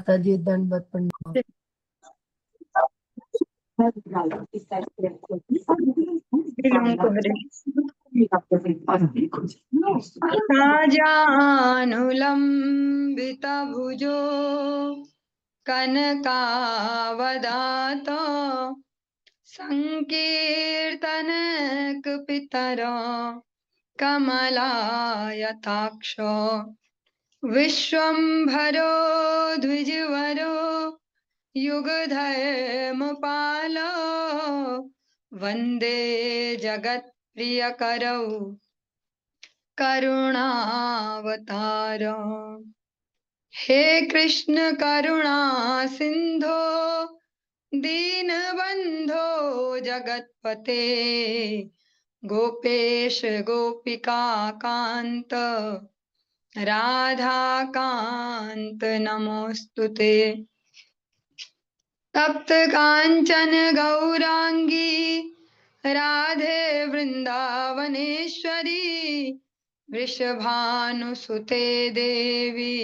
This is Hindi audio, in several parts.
माता जी, दंडवत प्रणाम। राजानुलम्बितभुजो कनकावदात संकीर्तनकपितर कमलायताक्ष विश्वम्भरो द्विजवरो युगधर्मपालो वन्दे जगत्प्रियकरौ करुणावतार। हे कृष्ण करुणा सिंधो दीनबंधो जगत्पते गोपेश गोपिका कांत राधा कांत नमोस्तुते। तप्त कांचन गौरांगी राधे वृंदावनेश्वरी वृषभानुसुते देवी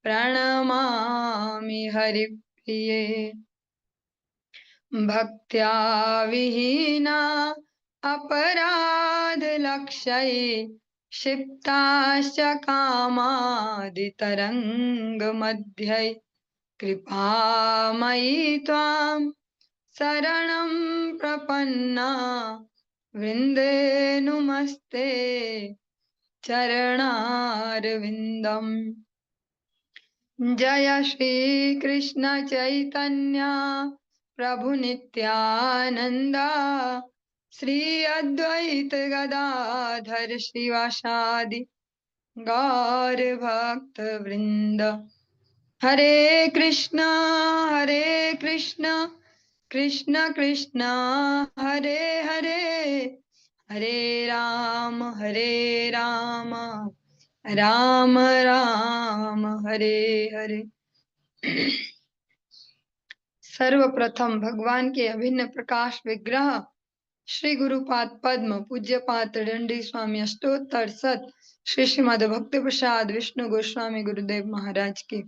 प्रणमामि हरिप्रिये। भक्त्या विहीना अपराधलक्षये क्षिप्ताश्च कामादितरङ्गमध्ये कृपामयि त्वां शरणं प्रपन्ना वृन्दे नुमस्ते चरणारविन्दम्। जय श्री कृष्ण चैतन्य प्रभु नित्यानंदा श्री अद्वैत गदाधर श्रीवासादि गौर भक्त वृंद। हरे कृष्ण कृष्ण कृष्ण हरे हरे, हरे राम राम राम हरे हरे। सर्वप्रथम भगवान के अभिन्न प्रकाश विग्रह श्री गुरुपाद पद्म पूज्यपाद दंडी स्वामी अष्टोत्तर सत श्री श्रीमद भक्ति प्रसाद विष्णु गोस्वामी गुरुदेव महाराज के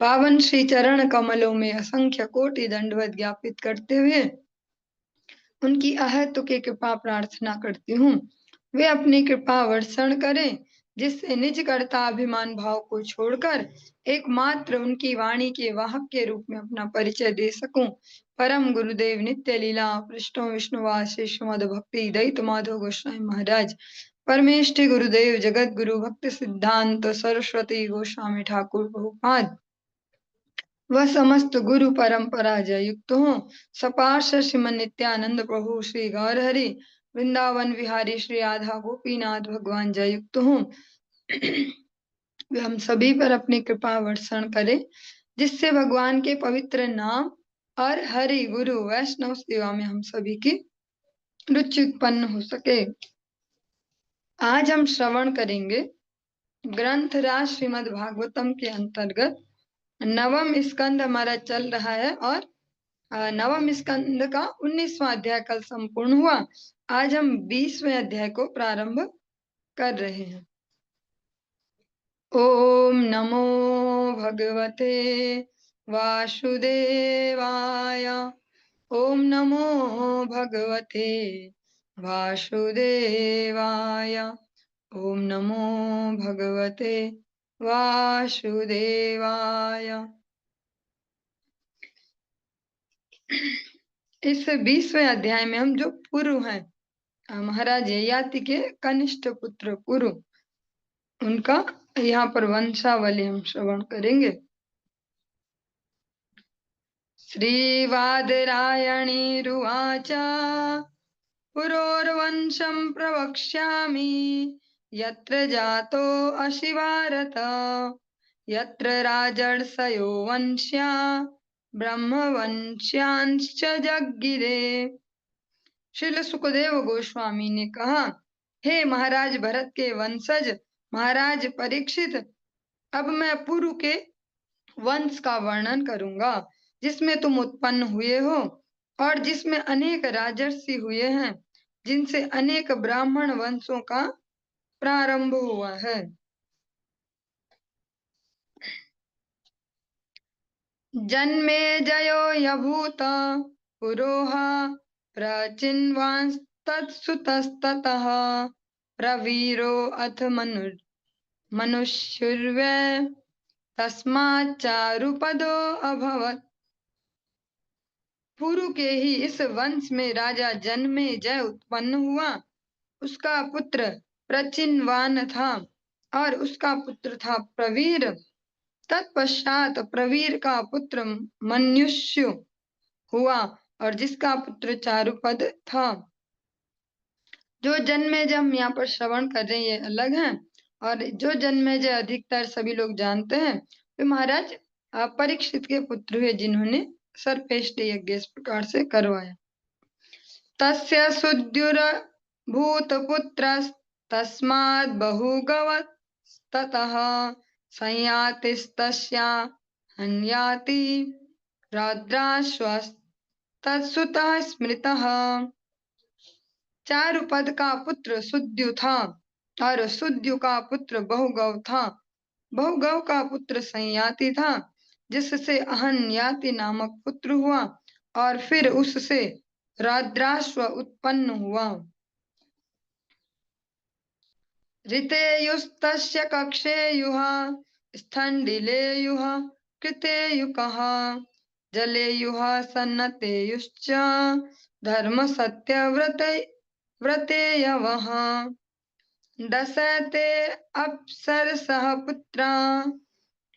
पावन श्री चरण कमलों में असंख्य कोटि दंडवत ज्ञापित करते हुए उनकी अहेतुकी कृपा प्रार्थना करती हूँ। वे अपनी कृपा वर्षण करें जिससे निज कर्ता अभिमान भाव को छोड़कर एकमात्र उनकी वाणी के वाहक के रूप में अपना परिचय दे सकूं। परम गुरुदेव नित्य लीला पृष्ठों विष्णुवास श्रीमद भक्ति दैत माधव गोस्वामी महाराज परमेष्ठि गुरुदेव जगत गुरु भक्ति सिद्धांत सरस्वती गोस्वामी ठाकुर प्रभुपाद वह समस्त गुरु परंपरा जय युक्त हो। सपार्श श्रीमन नित्यानंद प्रभु श्री गौर हरि वृंदावन विहारी श्री राधा गोपीनाथ भगवान जय युक्त हो। वे हम सभी पर अपनी कृपा वर्षण करें जिससे भगवान के पवित्र नाम और हरि गुरु वैष्णव सेवा में हम सभी की रुचि उत्पन्न हो सके। आज हम श्रवण करेंगे ग्रंथराज श्रीमद् भागवतम के अंतर्गत नवम स्कंद हमारा चल रहा है और नवम स्कंद का 19वां अध्याय कल संपूर्ण हुआ। आज हम 20वें अध्याय को प्रारंभ कर रहे हैं। ओम नमो भगवते वासुदेवाय, ओम नमो भगवते वासुदेवाय, ओम नमो भगवते वासुदेवाय। इस 20वें अध्याय में हम जो पुरु हैं महाराज ययाति के कनिष्ठ पुत्र पुरु उनका यहाँ पर वंशावली हम श्रवण करेंगे। श्रीवादरायणी रुवाच पुरोर्वंशं प्रवक्ष्यामि यत्र जातो असि भारत यत्र राजर्षयो वंश्या ब्रह्मवंश्यांश्च जज्ञिरे। श्रील सुखदेव गोस्वामी ने कहा, हे महाराज भरत के वंशज महाराज परीक्षित, अब मैं पुरु के वंश का वर्णन करूंगा जिसमें तुम उत्पन्न हुए हो और जिसमें अनेक राजर्षि हुए हैं, जिनसे अनेक ब्राह्मण वंशों का प्रारंभ हुआ है। जन्मे जयो यभूत पुरोह प्रचिन्वांस्तत्सुतस्ततः प्रवीरो अथ मनुष्युर्वै तस्माच्चारुपदो अभवत्। पुरु के ही इस वंश में राजा जन्मे जय उत्पन्न हुआ। उसका पुत्र प्रचिन्वान था और उसका पुत्र था प्रवीर। तत्पश्चात प्रवीर का पुत्र मनुष्य हुआ और जिसका पुत्र चारुपद था। जो जन्मेजय हम यहाँ पर श्रवण कर रहे हैं ये अलग है, और जो जन्मेजय अधिकतर सभी लोग जानते हैं वे महाराज परीक्षित के पुत्र हुए, जिन्होंने सर्पेष्ट यज्ञ इस प्रकार से करवाया। तस्य सुद्युरभूतपुत्रस्तस्माद् बहुगवस्ततः संयातिस्तस्या हन्याति रौद्राश्वस्तत्सुतः स्मृतः। चारुपद का पुत्र सुद्यु था और सुद्यु का पुत्र बहुगव था। बहुगव का पुत्र संयाति था, जिससे अहन्याति नामक पुत्र हुआ और फिर उससे रौद्राश्व उत्पन्न हुआ। ऋतेयुस्तस्य कक्षेयुः स्थण्डिलेयुः कृतेयुकः जलेयुः सन्नतेयुश्च धर्मसत्यव्रतेयवः। दशते अप्सरसः पुत्रा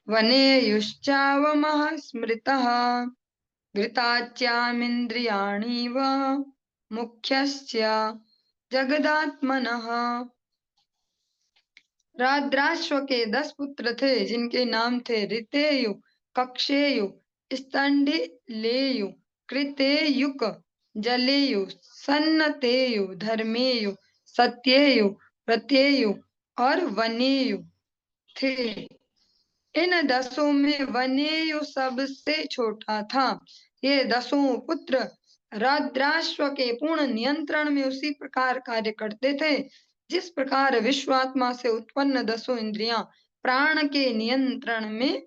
वनेयुश्चावमः स्मृतः घृताच्यामिन्द्रियाणीव मुख्यश्च जगदात्मनः। रौद्राश्व के 10 पुत्र थे, जिनके नाम थे ऋतेयु, कक्षेयु, स्तंडिलेयु, कृतेयुक, जलेयु, सन्नतेयु, धर्मेयु, सत्येयु, प्रत्येयु और वनेयु थे। इन 10 में वनेयु सबसे छोटा था। ये 10 पुत्र रौद्राश्व के पूर्ण नियंत्रण में उसी प्रकार कार्य करते थे जिस प्रकार विश्वात्मा से उत्पन्न 10 इंद्रियां प्राण के नियंत्रण में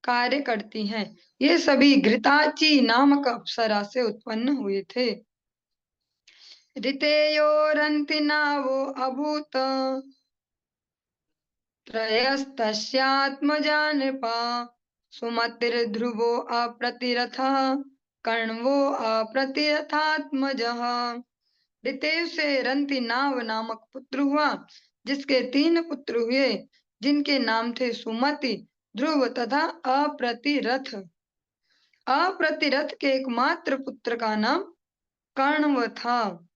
कार्य करती हैं। ये सभी घृताची नामक अप्सरा से उत्पन्न हुए थे। ऋतेयोरन्तिनावो अभूत त्रयस्तस्यात्मजा नृपा सुमतिर्ध्रुवो अप्रतिरथः कर्णवो अप्रतिरथात्मजः। ऋतेय से रंतिनाव नामक पुत्र हुआ, जिसके 3 पुत्र हुए, जिनके नाम थे सुमति, ध्रुव तथा अप्रतिरथ। अप्रतिरथ के एकमात्र पुत्र का नाम कर्णव था।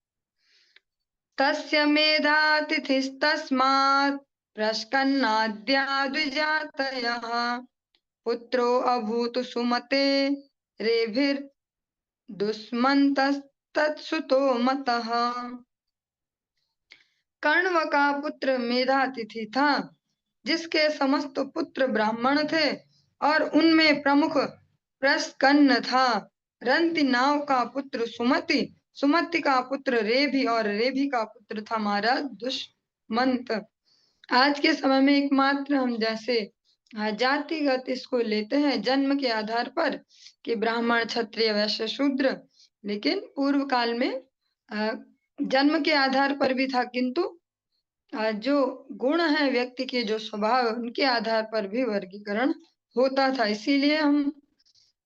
तस्य मेधातिथिस्तस्मात् प्रस्कन्नाद्या पुत्रो अभूत सुमते रेभिर्दुष्मन्तस्तत्सुतो मतः। कर्णव का पुत्र मेधातिथि था, जिसके समस्त पुत्र ब्राह्मण थे और उनमें प्रमुख प्रस्कन्न था। रंतिनाव का पुत्र सुमति, सुमति का पुत्र रेभी और रेभी का पुत्र था महाराज दुष्मंत। आज के समय में एकमात्र हम जैसे जातिगत इसको लेते हैं जन्म के आधार पर कि ब्राह्मण, क्षत्रिय, वैश्य, शूद्र, लेकिन पूर्व काल में जन्म के आधार पर भी था, किंतु जो गुण है व्यक्ति के, जो स्वभाव, उनके आधार पर भी वर्गीकरण होता था। इसीलिए हम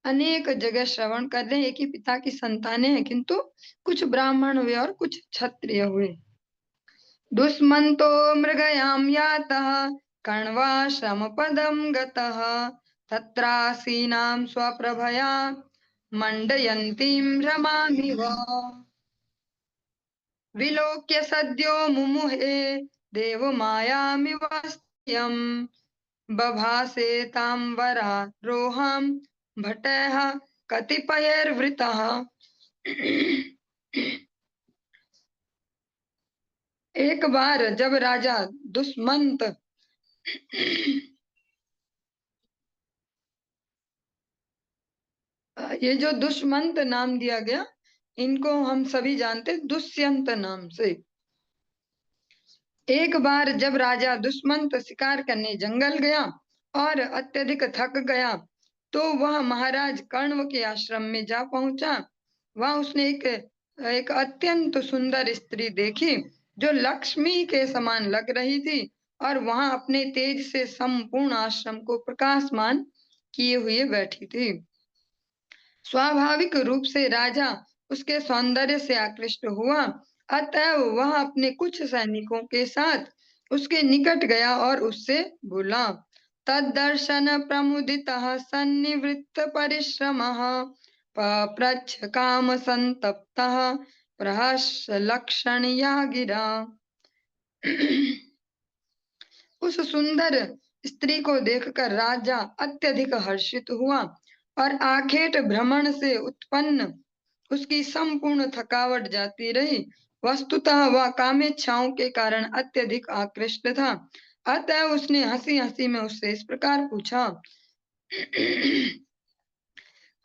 अनेक जगह श्रवण कर रहे हैं एक ही पिता की संतानें हैं, किंतु कुछ ब्राह्मण हुए और कुछ क्षत्रिय हुए। दुष्मंतो मृगयाम यातः कर्णवाश्रम पदम गतः तत्रासीनां स्वप्रभया मंडयन्तीं रमामिव। विलोक्य सद्यो मुमुहे देवमायामिवास्त्यं बभासे तां वरारोहां भटैः कतिपयैर्वृतः। एक बार जब राजा दुष्मंत ये जो दुष्मंत नाम दिया गया, इनको हम सभी जानते दुष्यंत नाम से। एक बार जब राजा दुष्मंत शिकार करने जंगल गया और अत्यधिक थक गया, तो वह महाराज कण्व के आश्रम में जा पहुंचा। वहां उसने एक अत्यंत सुंदर स्त्री देखी जो लक्ष्मी के समान लग रही थी और वहां अपने तेज से संपूर्ण आश्रम को प्रकाशमान किए हुए बैठी थी। स्वाभाविक रूप से राजा उसके सौंदर्य से आकृष्ट हुआ। अतः वह अपने कुछ सैनिकों के साथ उसके निकट गया और उससे बोला। तद्दर्शन प्रमुदितः सन्निवृत्त परिश्रमः पप्रच्छ काम संतप्तः प्रहस्य लक्षणया गिरा। उस सुंदर स्त्री को देखकर राजा अत्यधिक हर्षित हुआ और आखेट भ्रमण से उत्पन्न उसकी संपूर्ण थकावट जाती रही। वस्तुतः वह कामेच्छाओं के कारण अत्यधिक आकृष्ट था। अतः उसने हंसी हंसी में उससे इस प्रकार पूछा।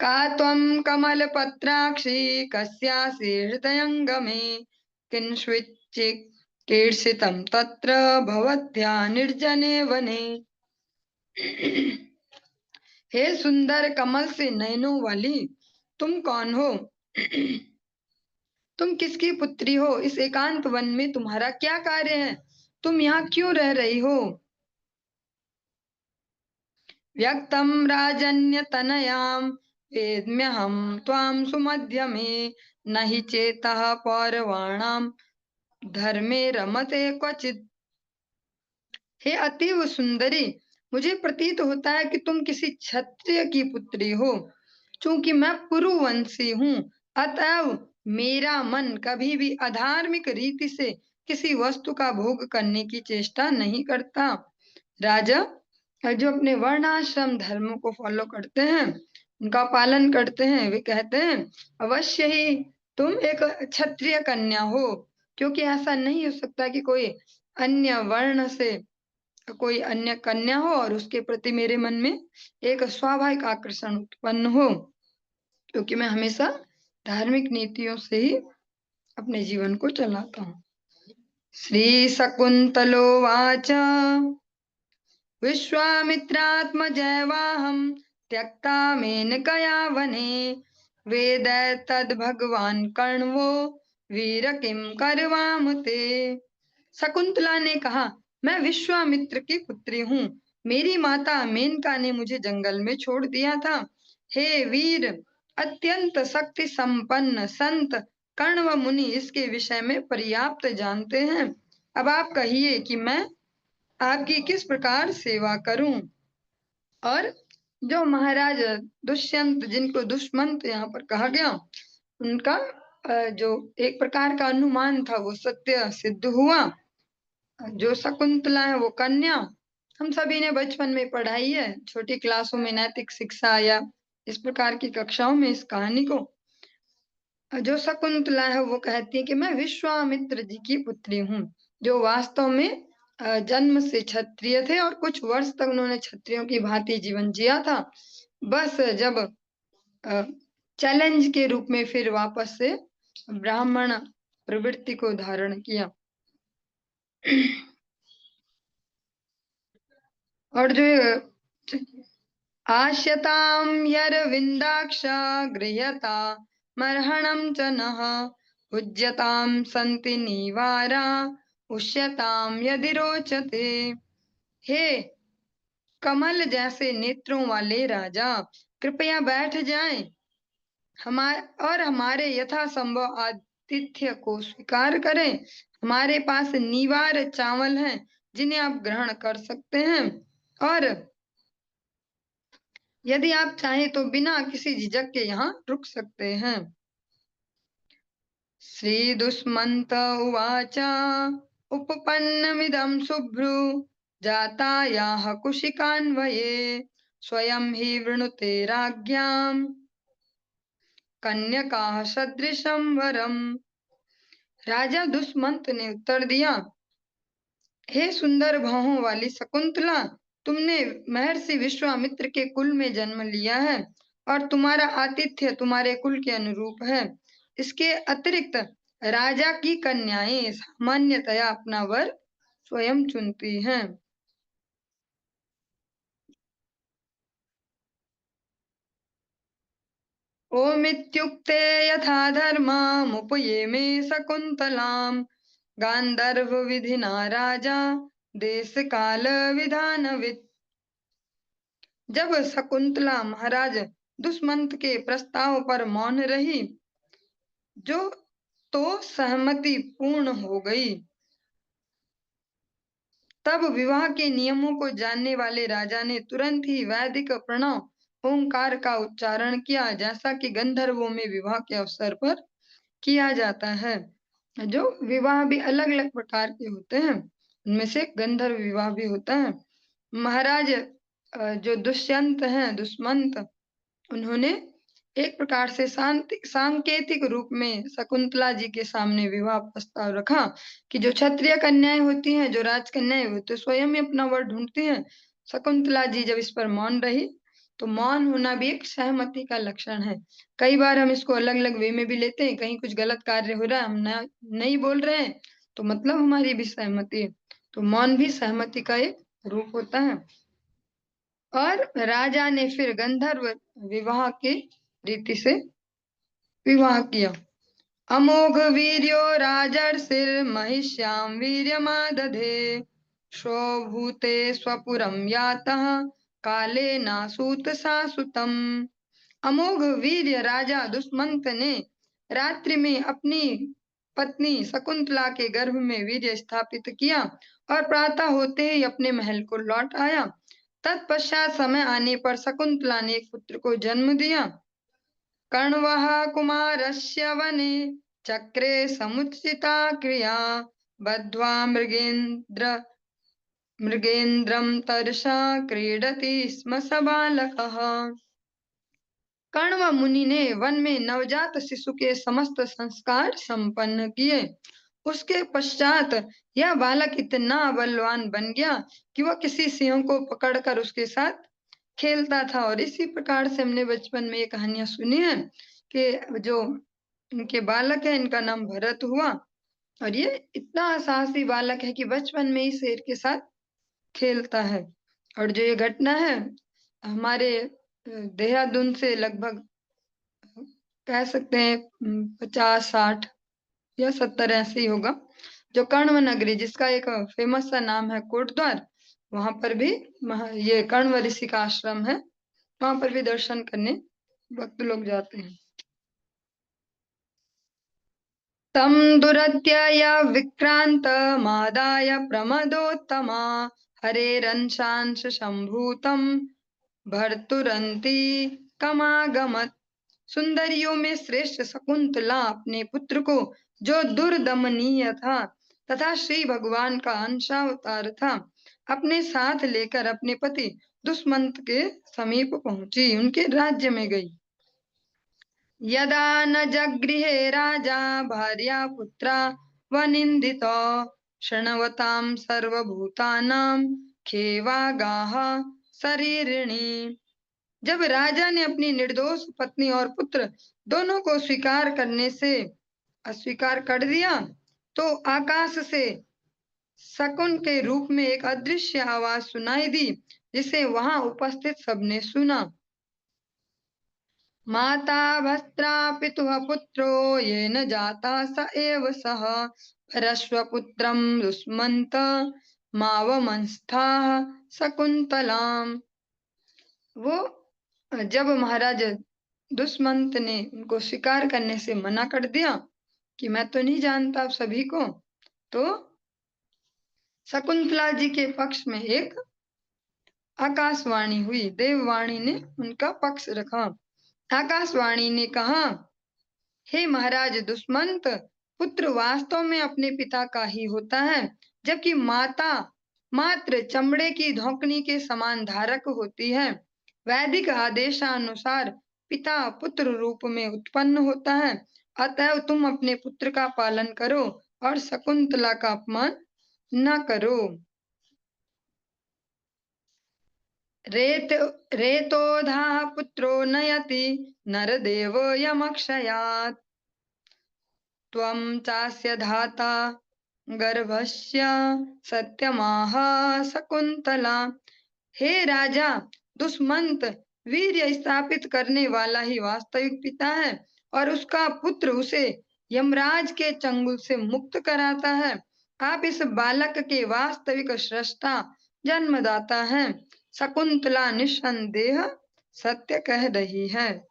का त्वं कमलपत्राक्षी कस्यासि हृदयङ्गमे किंस्विच्चिकीर्षितं तत्र भवत्या निर्जने वने। हे सुंदर कमल से नयनों वाली, तुम कौन हो? तुम किसकी पुत्री हो? इस एकांत वन में तुम्हारा क्या कार्य है? तुम यहाँ क्यों रह रही हो? व्यक्तम राजन्यतनयां वेद्म्यहं त्वां सुमध्यमे न हि चेतः पौरवाणां धर्मे रमते क्वचित्। हे अतीव सुंदरी, मुझे प्रतीत होता है कि तुम किसी क्षत्रिय की पुत्री हो। चूंकि मैं पुरुवंशी हूँ, अतएव मेरा मन कभी भी अधार्मिक रीति से किसी वस्तु का भोग करने की चेष्टा नहीं करता। राजा, जो अपने वर्णाश्रम धर्मों को फॉलो करते हैं, उनका पालन करते हैं, वे कहते हैं अवश्य ही तुम एक क्षत्रिय कन्या हो, क्योंकि ऐसा नहीं हो सकता कि कोई अन्य वर्ण से कोई अन्य कन्या हो और उसके प्रति मेरे मन में एक स्वाभाविक आकर्षण उत्पन्न हो, क्योंकि मैं हमेशा धार्मिक नीतियों से ही अपने जीवन को चलाता हूँ। श्री शकुंतलोवाच विश्वामित्रात्मजैवाहं त्यक्ता मेनकया वने वेदैतद्भगवान् कर्णवो वीर किं करवाम ते। शकुंतला ने कहा, मैं विश्वामित्र की पुत्री हूँ। मेरी माता मेनका ने मुझे जंगल में छोड़ दिया था। हे वीर, अत्यंत शक्ति संपन्न संत कण्व मुनि इसके विषय में पर्याप्त जानते हैं। अब आप कहिए कि मैं आपकी किस प्रकार सेवा करूं। और जो महाराज दुष्यंत, जिनको दुष्मंत यहाँ पर कहा गया, उनका जो एक प्रकार का अनुमान था वो सत्य सिद्ध हुआ। जो शकुंतला है वो कन्या, हम सभी ने बचपन में पढ़ाई है, छोटी क्लासों में नैतिक शिक्षा या इस प्रकार की कक्षाओं में इस कहानी को। जो शकुंतला है वो कहती है कि मैं विश्वामित्र जी की पुत्री हूँ, जो वास्तव में जन्म से क्षत्रिय थे और कुछ वर्ष तक उन्होंने क्षत्रियों की भांति जीवन जिया था। बस जब चैलेंज के रूप में फिर वापस से ब्राह्मण प्रवृत्ति को धारण किया। और जो आश्यतां यरविन्दाक्ष गृह्यता मर्हणं च नः पूज्यतां सन्ति निवारा उष्यतां यदि रोचते। हे कमल जैसे नेत्रों वाले राजा, कृपया बैठ जाएं और हमारे यथासंभव आतिथ्य को स्वीकार करें। हमारे पास निवार चावल हैं जिन्हें आप ग्रहण कर सकते हैं, और यदि आप चाहें तो बिना किसी झिझक के यहाँ रुक सकते हैं। श्री दुष्मंत उवाच उपपन्नमिदं शुभ्रू जातायाः कुशिकान्वये स्वयं हि वृणुते राज्ञां कन्यकाः सदृशं वरम्। राजा दुष्मंत ने उत्तर दिया, हे सुंदर भौहों वाली शकुंतला, तुमने महर्षि विश्वामित्र के कुल में जन्म लिया है और तुम्हारा आतिथ्य तुम्हारे कुल के अनुरूप है। इसके अतिरिक्त राजा की कन्याएं सामान्यतया अपना वर स्वयं चुनती हैं। ओमित्युक्ते यथा धर्ममुपयेमे शकुन्तलाम् गान्धर्व विधिना राजा देश काल विधानवित्। जब शकुंतला महाराज दुष्मंत के प्रस्ताव पर मौन रही, जो तो सहमति पूर्ण हो गई। तब विवाह के नियमों को जानने वाले राजा ने तुरंत ही वैदिक प्रणव ओंकार का उच्चारण किया, जैसा कि गंधर्वों में विवाह के अवसर पर किया जाता है। जो विवाह भी अलग अलग प्रकार के होते हैं, उनमें से गंधर्व विवाह भी होता है। महाराज जो दुष्यंत हैं, दुष्मंत, उन्होंने एक प्रकार से सांकेतिक रूप में शकुंतला जी के सामने विवाह प्रस्ताव रखा कि जो क्षत्रिय कन्याएं होती हैं, जो राजकन्याएं होती हैं, स्वयं ही अपना वर ढूंढती हैं। शकुंतला जी जब इस पर मौन रही, तो मौन होना भी एक सहमति का लक्षण है। कई बार हम इसको अलग अलग वे में भी लेते हैं। कहीं कुछ गलत कार्य हो रहा है, हम नहीं बोल रहे हैं, तो मतलब हमारी भी सहमति है। तो मौन भी सहमति का एक रूप होता है। और राजा ने फिर गंधर्व विवाह की रीति से विवाह किया। अमोघ वीर्यो राजर्षिर महिष्यां वीर्यमादधे स्वभूते स्वपुरं यातः काले नासूत सासुतम। अमोघ वीर्य राजा दुष्मंत ने रात्रि में अपनी पत्नी शकुंतला के गर्भ में वीर्य स्थापित किया और प्रातः होते ही अपने महल को लौट आया। तत्पश्चात समय आने पर शकुंतला ने एक पुत्र को जन्म दिया। कर्णवः कुमारस्य वने चक्रे समुचिता क्रिया बद्ध्वा मृगेन्द्रं तरसा क्रीडति स्म स बालकः। कण्व मुनि ने वन में नवजात शिशु के समस्त संस्कार संपन्न किए। उसके पश्चात यह बालक इतना बलवान बन गया कि वह किसी सिंह को पकड़कर उसके साथ खेलता था। और इसी प्रकार से हमने बचपन में ये कहानियां सुनी है कि जो इनके बालक है, इनका नाम भरत हुआ, और ये इतना साहसी बालक है कि बचपन में ही शेर के साथ खेलता है। और जो ये घटना है हमारे देहरादून से लगभग कह सकते हैं 50-60 या 70 ऐसे ही होगा। जो कण्व नगरी, जिसका एक फेमस सा नाम है कोटद्वार, वहां पर भी ये कण्व ऋषि का आश्रम है। वहां पर भी दर्शन करने भक्त लोग जाते हैं। तम दुरत्यय विक्रांत मादाय प्रमदोत्तमा हरेरंशांश संभूतम भर्तुरंती कमागमत। सुंदरियों में श्रेष्ठ शकुंतला अपने पुत्र को, जो दुर्दमनीय था तथा श्री भगवान का अंशावतार था, अपने साथ लेकर अपने पति दुष्मंत के समीप पहुंची, उनके राज्य में गई। यदा न जगृहे राजा भार्या पुत्रा वनिन्दितो शृण्वतां सर्वभूतानां खेवागाः शरीरिणी। जब राजा ने अपनी निर्दोष पत्नी और पुत्र दोनों को स्वीकार करने से अस्वीकार कर दिया, तो आकाश से शकुन के रूप में एक अदृश्य आवाज सुनाई दी, जिसे वहां उपस्थित सबने सुना। माता भस्त्रा पितुः पुत्रो येन जाता स एव सः परश्वपुत्रं दुष्मन्त मावमंस्थाः शकुन्तलाम्। वो जब महाराज दुष्मंत ने उनको स्वीकार करने से मना कर दिया कि मैं तो नहीं जानता आप सभी को, तो शकुंतला जी के पक्ष में एक आकाशवाणी हुई। देववाणी ने उनका पक्ष रखा। आकाशवाणी ने कहा, हे महाराज दुष्मंत, पुत्र वास्तव में अपने पिता का ही होता है, जबकि माता मात्र चमड़े की धौकनी के समान धारक होती है। वैदिक आदेशानुसार पिता पुत्र रूप में उत्पन्न होता है। अतएव तुम अपने पुत्र का पालन करो और शकुंतला का अपमान न करो। रेतोधाः पुत्रो नयति नरदेव यमक्षयात् त्वं चास्य धाता गर्भस्य सत्यमाह शकुंतला। हे राजा दुष्मंत, वीर्य स्थापित करने वाला ही वास्तविक पिता है और उसका पुत्र उसे यमराज के चंगुल से मुक्त कराता है। आप इस बालक के वास्तविक सृष्टा जन्मदाता हैं। शकुंतला निस्संदेह सत्य कह रही है।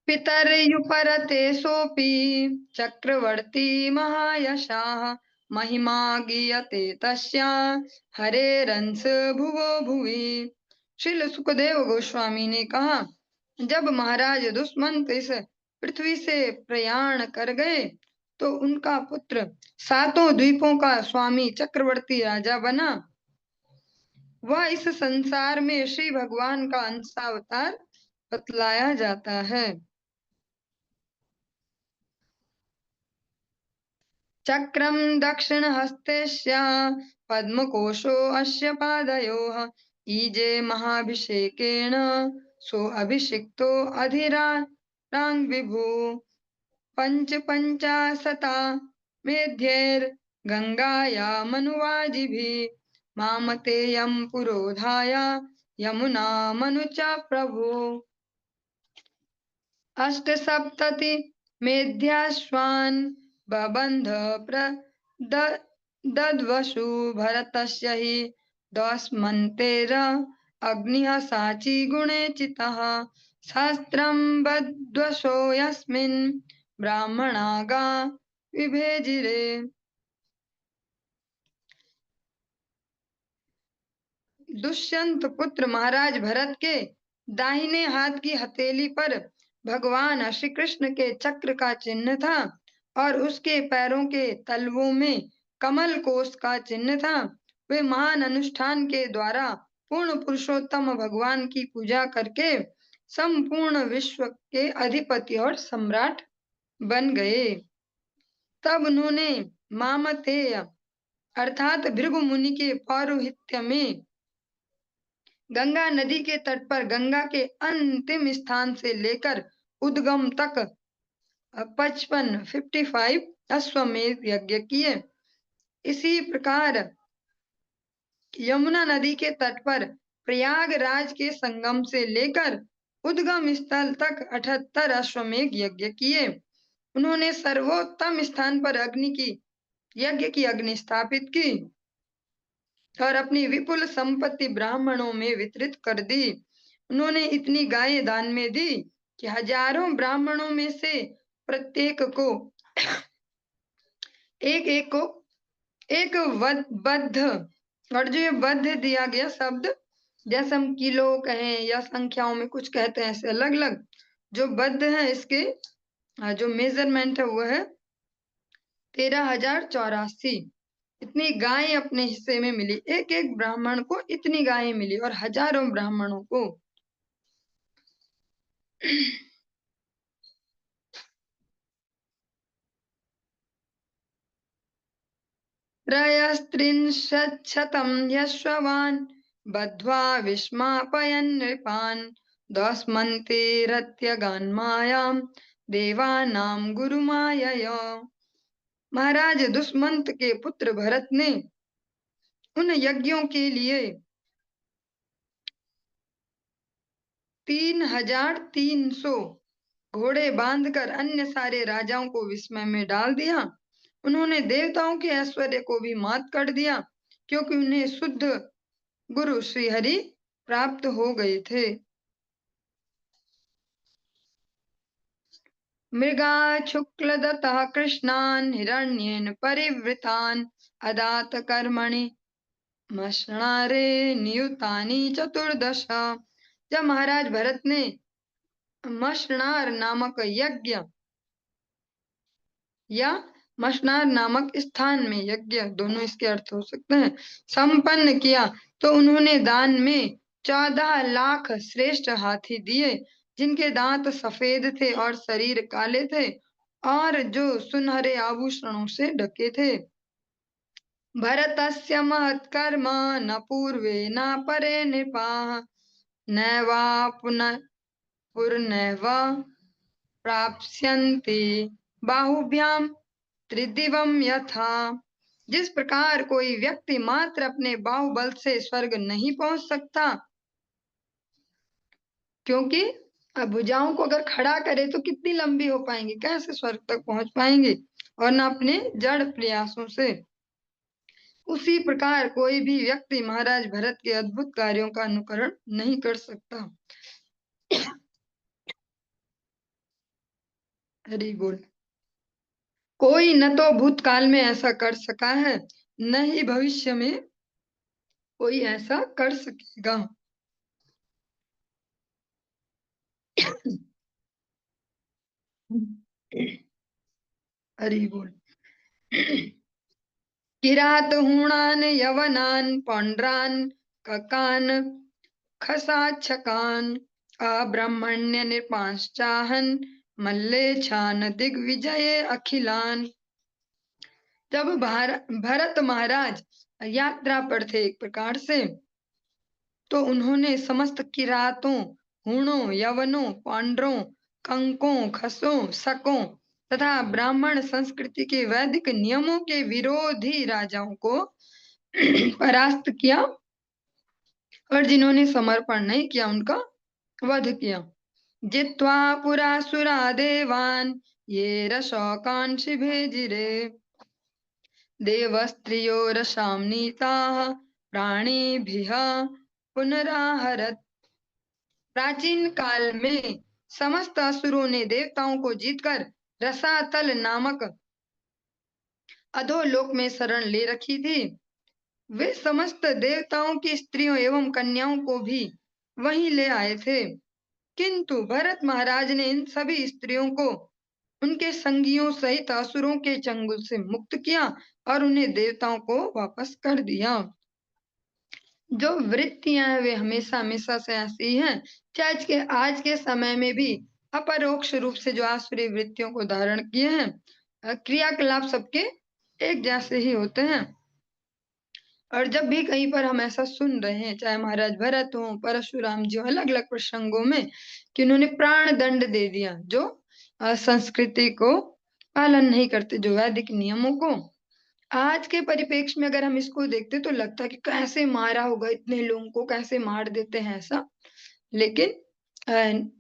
पितर्युपरते सोऽपि चक्रवर्ती महायशाः महिमा गीयते तस्या हरेरंस भुवो भुवि। श्रील सुखदेव गोस्वामी ने कहा, जब महाराज दुष्मंत इस पृथ्वी से प्रयाण कर गए तो उनका पुत्र सातों द्वीपों का स्वामी चक्रवर्ती राजा बना। वह इस संसार में श्री भगवान का अंशावतार बतलाया जाता है। चक्रम दक्षिणहस्तस्य पद्मकोशो अस्य पादयोः ईजे महाभिषेकेण सो अभिषिक्तो अधिरारांग विभु पंचाशता मेध्यैर् गंगाया मनुवाजिभिः मामतेयं पुरोधाय यमुना मनुचा प्रभु। अष्टसप्तति मेध्याश्वान् बबन्ध दद्वसु भरतस्य हि दस्मन्तेर अग्निः साची गुणे चितः शास्त्रं बद्वसो यस्मिन् ब्राह्मणागा विभेजिरे। दुष्यंत पुत्र महाराज भरत के दाहिने हाथ की हथेली पर भगवान श्री कृष्ण के चक्र का चिन्ह था और उसके पैरों के तलवों में कमल कोष का चिन्ह था। वे महान अनुष्ठान के द्वारा पूर्ण पुरुषोत्तम भगवान की पूजा करके संपूर्ण विश्व के अधिपति और सम्राट बन गए। तब उन्होंने मामतेय अर्थात भृगु मुनि के पौरोहित्य में गंगा नदी के तट पर गंगा के अंतिम स्थान से लेकर उद्गम तक 55 अश्वमेध यज्ञ किए। इसी प्रकार यमुना नदी के तट पर प्रयागराज के संगम से लेकर उद्गम स्थल तक 78 अश्वमेध यज्ञ किए। उन्होंने सर्वोत्तम स्थान पर यज्ञ की अग्नि स्थापित की और अपनी विपुल संपत्ति ब्राह्मणों में वितरित कर दी। उन्होंने इतनी गायें दान में दी कि हजारों ब्राह्मणों में से प्रत्येक को एक बद्ध, और जो ये बद्ध दिया गया शब्द, जैसे हम किलो कहें या संख्याओं में कुछ कहते हैं, ऐसे अलग अलग जो बद्ध है, इसके जो मेजरमेंट है वो है 13,084। इतनी गायें अपने हिस्से में मिली। एक एक ब्राह्मण को इतनी गायें मिली और हजारों ब्राह्मणों को। त्रयस्त्रिंशत्शतं यश्वान् बद्ध्वा विस्मापयन् नृपान् दस्मन्तेरत्यगान्मायां देवानां गुरुमायया। महाराज दुष्मंत के पुत्र भरत ने उन यज्ञों के लिए 3,300 घोड़े बांधकर अन्य सारे राजाओं को विस्मय में डाल दिया। उन्होंने देवताओं के ऐश्वर्य को भी मात कर दिया, क्योंकि उन्हें शुद्ध गुरु श्री हरि प्राप्त हो गए थे। मृगा शुक्लदत्तः कृष्णान् हिरण्येन परिवृतान् अदात कर्मणि मशनारे नियुतानि 14। जब महाराज भरत ने मशनार नामक यज्ञ या मशनार नामक स्थान में यज्ञ, दोनों इसके अर्थ हो सकते हैं, संपन्न किया तो उन्होंने दान में 14 लाख श्रेष्ठ हाथी दिए, जिनके दांत सफेद थे और शरीर काले थे और जो सुनहरे आभूषणों से ढके थे। भरतस्य महत्कर्म न पूर्वे न परे नृपाः नैवा पुनः पुनर्नैव प्राप्स्यन्ति बाहुभ्याम त्रिदिवम यथा। जिस प्रकार कोई व्यक्ति मात्र अपने बाहुबल से स्वर्ग नहीं पहुंच सकता, क्योंकि अब भुजाओं को अगर खड़ा करे तो कितनी लंबी हो पाएंगी, कैसे स्वर्ग तक पहुंच पाएंगे, और न अपने जड़ प्रयासों से। उसी प्रकार कोई भी व्यक्ति महाराज भरत के अद्भुत कार्यों का अनुकरण नहीं कर सकता। हरि बोल। कोई न तो भूतकाल में ऐसा कर सका है, न ही भविष्य में कोई ऐसा कर सकेगा। हरि बोल। किरात हूणान यवनान पौंड्रान ककान खसाच्छकान अब्राह्मण्य निपांश्चाहन मल्ले छान दिग्विजये अखिलान। जब भरत महाराज यात्रा पर थे एक प्रकार से, तो उन्होंने समस्त किरातों, हूणों, यवनों, पांडरों, कंकों, खसों, शकों तथा ब्राह्मण संस्कृति के वैदिक नियमों के विरोधी राजाओं को परास्त किया, और जिन्होंने समर्पण नहीं किया उनका वध किया। जित्वा पुरासुरा देवान ये रशौकान शिभेजिरे देवस्त्रियो रसाम नीताः प्राणिभिः पुनराहरत। प्राचीन काल में समस्त असुरों ने देवताओं को जीतकर रसातल नामक अधोलोक में शरण ले रखी थी। वे समस्त देवताओं की स्त्रियों एवं कन्याओं को भी वहीं ले आए थे, किंतु भरत महाराज ने इन सभी स्त्रियों को उनके संगियों सहित असुरों के चंगुल से मुक्त किया और उन्हें देवताओं को वापस कर दिया। जो वृत्तियां हैं वे हमेशा हमेशा से ऐसी हैं, चाहे आज के समय में भी अपरोक्ष रूप से जो आसुरी वृत्तियों को धारण किए हैं, क्रियाकलाप सबके एक जैसे ही होते हैं। और जब भी कहीं पर हम ऐसा सुन रहे हैं, चाहे महाराज भरत हो, परशुराम जी, अलग अलग प्रसंगों में, कि उन्होंने प्राण दंड दे दिया जो संस्कृति को पालन नहीं करते, जो वैदिक नियमों को। आज के परिप्रेक्ष्य में अगर हम इसको देखते तो लगता है कि कैसे मारा होगा, इतने लोगों को कैसे मार देते हैं ऐसा। लेकिन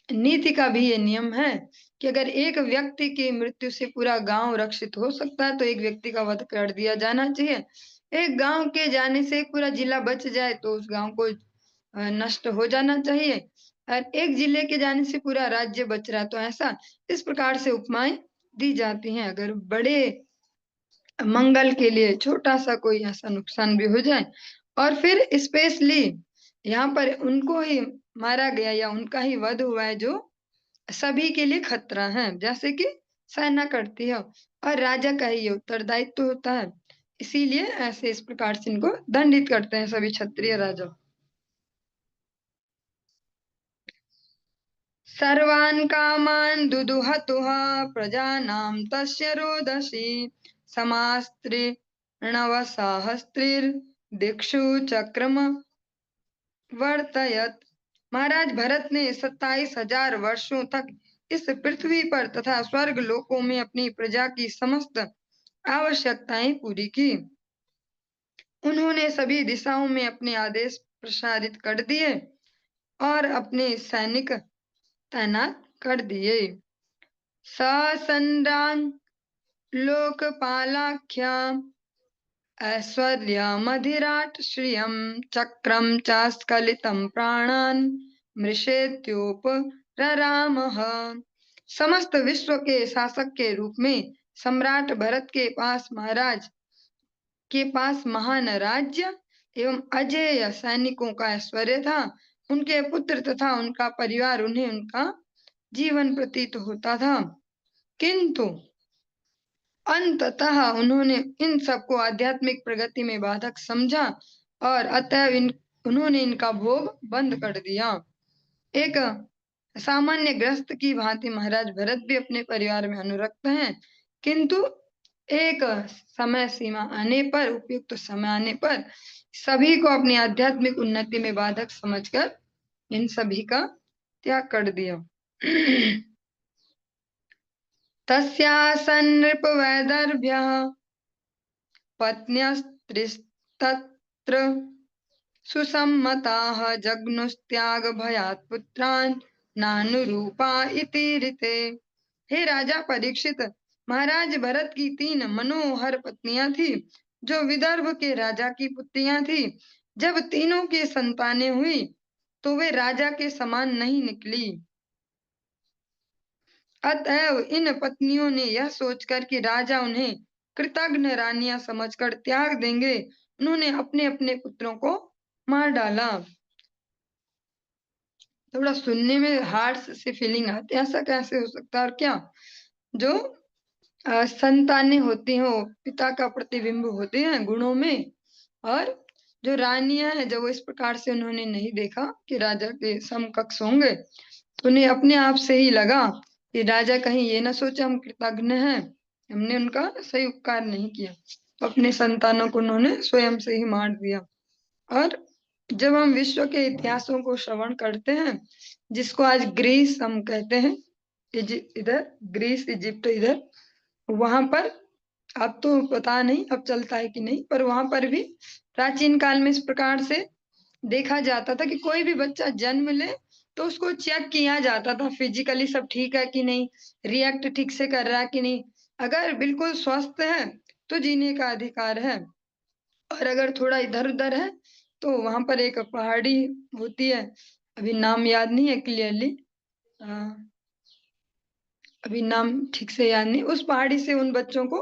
नीति का भी ये नियम है कि अगर एक व्यक्ति की मृत्यु से पूरा गांव रक्षित हो सकता है तो एक व्यक्ति का वध कर दिया जाना चाहिए। एक गांव के जाने से एक पूरा जिला बच जाए तो उस गांव को नष्ट हो जाना चाहिए, और एक जिले के जाने से पूरा राज्य बच रहा, तो ऐसा इस प्रकार से उपमाएं दी जाती हैं। अगर बड़े मंगल के लिए छोटा सा कोई ऐसा नुकसान भी हो जाए, और फिर स्पेशली यहाँ पर उनको ही मारा गया या उनका ही वध हुआ है जो सभी के लिए खतरा है, जैसे कि सेना करती है और राजा का ही उत्तरदायित्व होता है, इसीलिए ऐसे इस प्रकार से इनको दंडित करते हैं सभी क्षत्रिय राजा। सर्वान् कामान् दुदुहतुः प्रजानां तस्य रोदसी समास्त्रीर्णवसाहस्त्रीर्दिक्षु चक्रम वर्तयत। महाराज भरत ने 27,000 वर्षों तक इस पृथ्वी पर तथा स्वर्ग लोकों में अपनी प्रजा की समस्त आवश्यकताएं पूरी की। उन्होंने सभी दिशाओं में अपने आदेश प्रसारित कर दिए और अपने सैनिक तैनात कर दिए। ससंद्रान लोकपालाख्या ऐश्वर्यमधिराट श्रियं चक्रं चास्खलितं प्राणान् मृषेत्योपररामः। समस्त विश्व के शासक के रूप में सम्राट भरत के पास महाराज के पास महान राज्य एवं अजेय सैनिकों का ऐश्वर्य था। उनके पुत्र तथा उनका परिवार उन्हें उनका जीवन प्रतीत होता था, किंतु अंततः उन्होंने इन सबको आध्यात्मिक प्रगति में बाधक समझा और अतएव उन्होंने इनका भोग बंद कर दिया। एक सामान्य ग्रस्त की भांति महाराज भरत भी अपने परिवार में अनुरक्त हैं, किंतु एक समय सीमा आने पर, उपयुक्त समय आने पर सभी को अपनी आध्यात्मिक उन्नति में बाधक समझकर इन सभी का त्याग कर दिया। तस्यासन् नृपवैदर्भ्यः पत्न्यस्त्रिस्तत्र सुसम्मताः जग्नुस्त्यागभयात् पुत्रान् नानुरूपा इति ऋते। हे राजा परीक्षित, महाराज भरत की 3 मनोहर पत्नियां थी, जो विदर्भ के राजा की पुत्रियां थी। जब तीनों की संतानें हुई तो वे राजा के समान नहीं निकली। अतएव इन पत्नियों ने यह सोचकर कि राजा उन्हें कृतघ्न रानियां समझकर त्याग देंगे, उन्होंने अपने अपने पुत्रों को मार डाला। थोड़ा सुनने में हार्श से फीलिंग आती है, ऐसा कैसे हो सकता है? और क्या जो संतानें होती हैं वो पिता का प्रतिबिंब होते हैं गुणों में, और जो रानियां हैं जब वो इस प्रकार से उन्होंने नहीं देखा कि राजा के समकक्ष होंगे, तो उन्हें अपने आप से ही लगा कि राजा कहीं ये ना सोचे हम कृतघ्न हैं, हमने उनका सही उपकार नहीं किया, तो अपने संतानों को उन्होंने स्वयं से ही मार दिया। और जब हम विश्व के इतिहासों को श्रवण करते हैं, जिसको आज ग्रीस हम कहते हैं, इधर ग्रीस इजिप्ट इधर, वहां पर अब तो पता नहीं अब चलता है कि नहीं, पर वहां पर भी प्राचीन काल में इस प्रकार से देखा जाता था कि कोई भी बच्चा जन्म ले तो उसको चेक किया जाता था फिजिकली सब ठीक है कि नहीं, रिएक्ट ठीक से कर रहा है कि नहीं। अगर बिल्कुल स्वस्थ है तो जीने का अधिकार है, और अगर थोड़ा इधर उधर है तो वहां पर एक पहाड़ी होती है, अभी नाम याद नहीं है क्लियरली, अभी नाम ठीक से याद नहीं, उस पहाड़ी से उन बच्चों को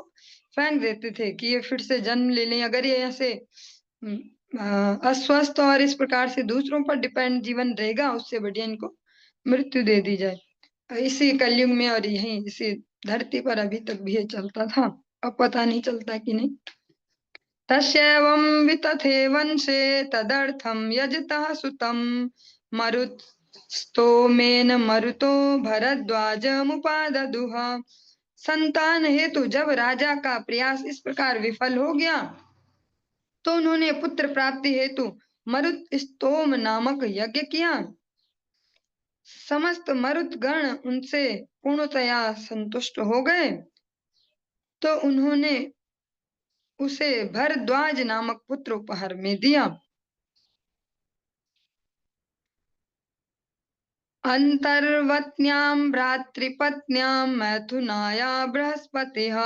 फेंक देते थे कि ये फिर से जन्म ले लें, अगर ये ऐसे अस्वस्थ और इस प्रकार से दूसरों पर डिपेंड जीवन रहेगा, उससे बढ़िया इनको मृत्यु दे दी जाए। इसी कलयुग में और यही इसी धरती पर अभी तक भी ये चलता था, अब पता नहीं चलता कि नहीं। तस्यैवं वितथे वंशे तदर्थं यजतः सुतं मरुत्स्तोमेन मरुतो भरद्वाजमुपाददुः। संतान हेतु जब राजा का प्रयास इस प्रकार विफल हो गया, तो उन्होंने पुत्र प्राप्ति हेतु मरुत स्तोम नामक यज्ञ किया। समस्त मरुत गण उनसे पूर्णतया संतुष्ट हो गए, तो उन्होंने उसे भरद्वाज नामक पुत्र उपहार में दिया। अंतर्वत्न्यां भ्रातृपत्न्यां मैथुनाया बृहस्पतिः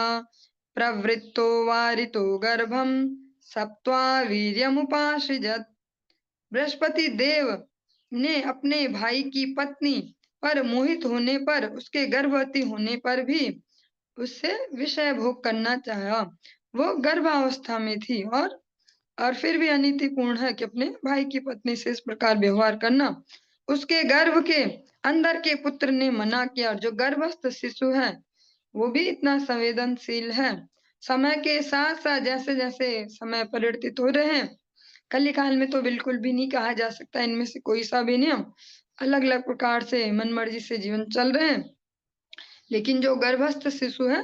प्रवृत्तो वारितो गर्भं सप्त्वा वीर्यमुपासृजत्। बृहस्पति देव ने अपने भाई की पत्नी पर मोहित होने पर, उसके गर्भवती होने पर भी उससे विषय भोग करना चाहा। वो गर्भावस्था में थी, और फिर भी अनीतिपूर्ण है कि अपने भाई की पत्नी से इस प्रकार व्यवहार करना। उसके गर्भ के अंदर के पुत्र ने मना किया, और जो गर्भस्थ शिशु है वो भी इतना संवेदनशील है। समय के साथ साथ जैसे जैसे समय परिवर्तित हो रहे हैं, कलिकाल में तो बिल्कुल भी नहीं कहा जा सकता इनमें से कोई सा भी नियम, अलग अलग प्रकार से मनमर्जी से जीवन चल रहे हैं। लेकिन जो गर्भस्थ शिशु है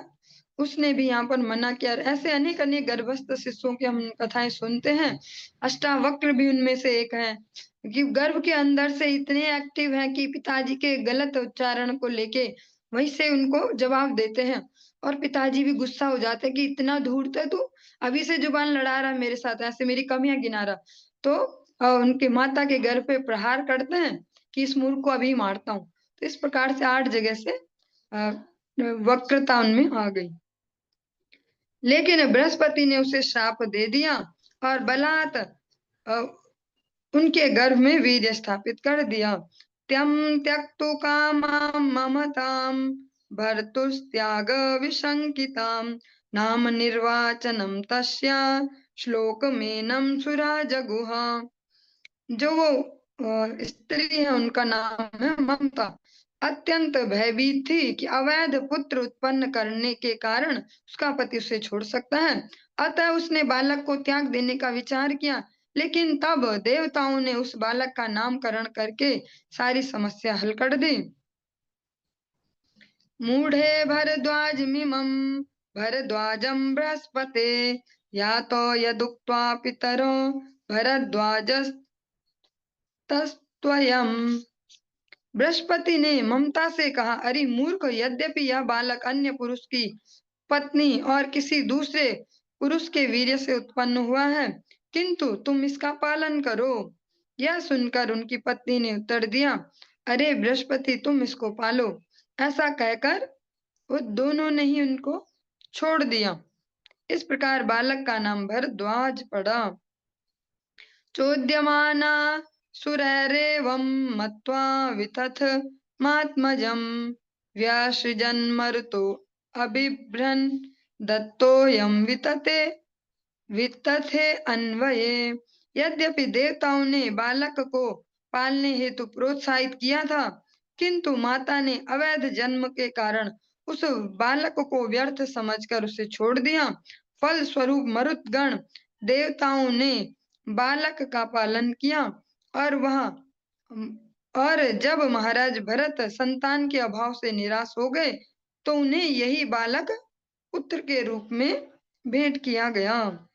उसने भी यहाँ पर मना किया। ऐसे अनेक अनेक गर्भस्थ शिशुओं की हम कथाएं सुनते हैं। अष्टावक्र भी उनमें से एक है, कि गर्भ के अंदर से इतने एक्टिव हैं कि पिताजी के गलत उच्चारण को लेके वहीं से उनको जवाब देते हैं, और पिताजी भी गुस्सा हो जाते हैं कि इतना धूर्त है तू, अभी से जुबान लड़ा रहा मेरे साथ, ऐसे मेरी कमियां गिना रहा। तो उनके माता के घर पे प्रहार करते हैं कि इस मूर्ख को अभी मारता हूँ। तो इस प्रकार से 8 जगह से वक्रता उनमें आ गई। लेकिन बृहस्पति ने उसे श्राप दे दिया और बलात् उनके गर्भ में वीर्य स्थापित कर दिया। त्यम त्यक्तु कामां ममतां भर्तुस्त्याग विशंकितां नाम निर्वाचनम तस्या श्लोकमेनं सुराजगुः। जो वो स्त्री है उनका नाम है ममता, अत्यंत भयभीत थी कि अवैध पुत्र उत्पन्न करने के कारण उसका पति उसे छोड़ सकता है। अतः उसने बालक को त्याग देने का विचार किया, लेकिन तब देवताओं ने उस बालक का नामकरण करके सारी समस्या हल कर दी। मूढ़े भरद्वाजमिमं भरद्वाजं बृहस्पते या तो यदुक्त्वा पितरो भरद्वाजस्तस्त्वयम्। बृहस्पति ने ममता से कहा, अरे मूर्ख, यद्यपि यह बालक अन्य पुरुष की पत्नी और किसी दूसरे पुरुष के वीर्य से उत्पन्न हुआ है, किंतु तुम इसका पालन करो। यह सुनकर उनकी पत्नी ने उत्तर दिया, अरे बृहस्पति, तुम इसको पालो। ऐसा कहकर वो दोनों ने ही उनको छोड़ दिया। इस प्रकार बालक का नाम भरद्वाज पड़ा। चोद्यमाना सुरैरेवं मत्वा वितथ मात्मजं व्यासृजन् मरुतो अबिभ्रन् दत्तोऽयं वितथे अन्वये। यद्यपि देवताओं ने बालक को पालने हेतु प्रोत्साहित किया था, किंतु माता ने अवैध जन्म के कारण उस बालक को व्यर्थ समझकर उसे छोड़ दिया। फल स्वरूप मरुतगण देवताओं ने बालक का पालन किया और जब महाराज भरत संतान के अभाव से निराश हो गए तो उन्हें यही बालक पुत्र के रूप में भेंट किया गया।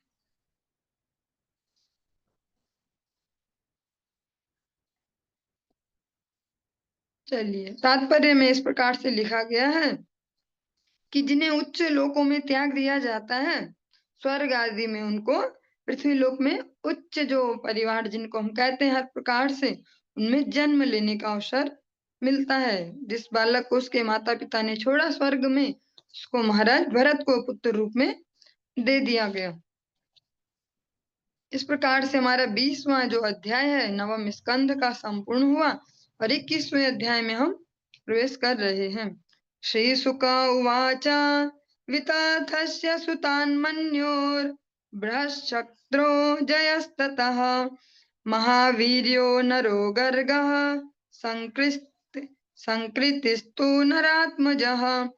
चलिए, तात्पर्य में इस प्रकार से लिखा गया है कि जिन्हें उच्च लोकों में त्याग दिया जाता है, स्वर्ग आदि में उनको पृथ्वी लोक में उच्च जो परिवार जिनको हम कहते हैं हर प्रकार से, उनमें जन्म लेने का अवसर मिलता है। जिस बालक को उसके माता पिता ने छोड़ा स्वर्ग में, उसको महाराज भरत को पुत्र रूप में दे दिया गया। इस प्रकार से हमारा 20वां जो अध्याय है नवम स्कंध का संपूर्ण हुआ और 21वें अध्याय में हम प्रवेश कर रहे हैं। श्री शुक उवाच वितथस्य सुतान्मन्योर बृहश्चक्रो जयस्ततः महावीर्यो नरो गर्गः संकृतिस्तु नरात्मजः।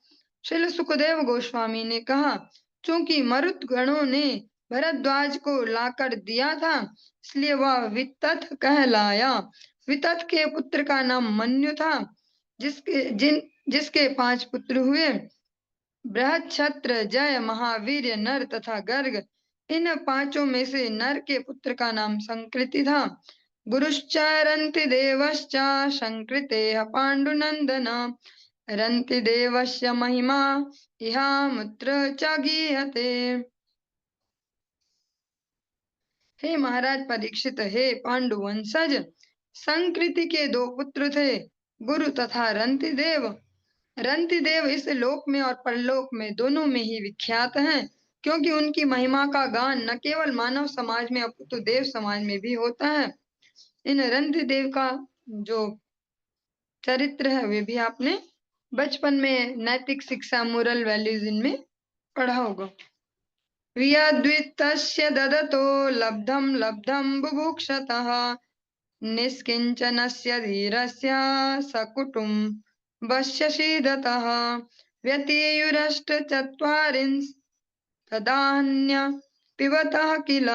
श्रील सुखदेव गोस्वामी ने कहा, चूंकि मरुत गणों ने भरद्वाज को लाकर दिया था, इसलिए वह वितथ कहलाया। वितथ के पुत्र का नाम मन्यु था, जिसके 5 पुत्र हुए, बृहच्छत्र, जय, महावीर, नर तथा गर्ग। इन 5 में से नर के पुत्र का नाम संकृति था। गुरुश्च रन्ति देवश्च संकृतेः पाण्डुनन्दन। रन्ति देवस्य महिमा इहामुत्र च गीयते। हे महाराज परीक्षित, हे पांडुवंशज, संकृति के 2 पुत्र थे, गुरु तथा रंतिदेव। रंतिदेव इस लोक में और परलोक में दोनों में ही विख्यात हैं, क्योंकि उनकी महिमा का गान न केवल मानव समाज में अपितु देव समाज में भी होता है। इन रंतिदेव का जो चरित्र है वे भी आपने बचपन में नैतिक शिक्षा, मोरल वैल्यूज इनमें पढ़ा होगा। यद्वित्तस्य ददतो लब्धं लब्धं बुभुक्षतः निष्किञ्चनस्य धीरस्य सकुटुम्बस्य शीदतः व्यतीयुरष्टचत्वारिंश तदान्य पिबतः किल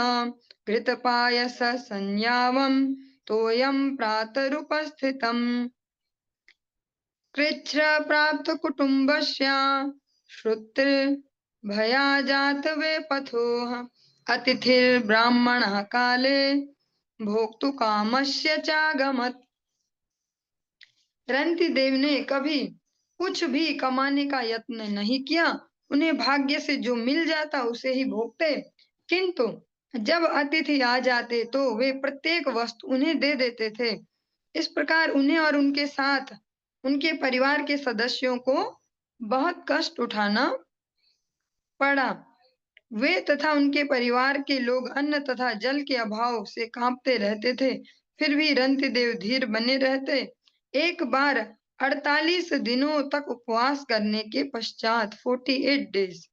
घृतपायस संयावं तोयं प्रातरुपस्थितम्। कृच्छ प्राप्त कुटुम्बस्य श्रुत्र भयाजात वे पथोः अतिथिर्ब्राह्मणः काले भोक्तु कामस्य चागमत्। रंतिदेव ने कभी कुछ भी कमाने का यत्न नहीं किया, उन्हें भाग्य से जो मिल जाता उसे ही भोगते, किंतु जब अतिथि आ जाते तो वे प्रत्येक वस्तु उन्हें दे देते थे। इस प्रकार उन्हें और उनके साथ उनके परिवार के सदस्यों को बहुत कष्ट उठाना पड़ा। वे तथा उनके परिवार के लोग अन्न तथा जल के अभाव से कांपते रहते थे, फिर भी रंतिदेव धीर बने रहते। एक बार 48 दिनों तक उपवास करने के पश्चात 48 डेज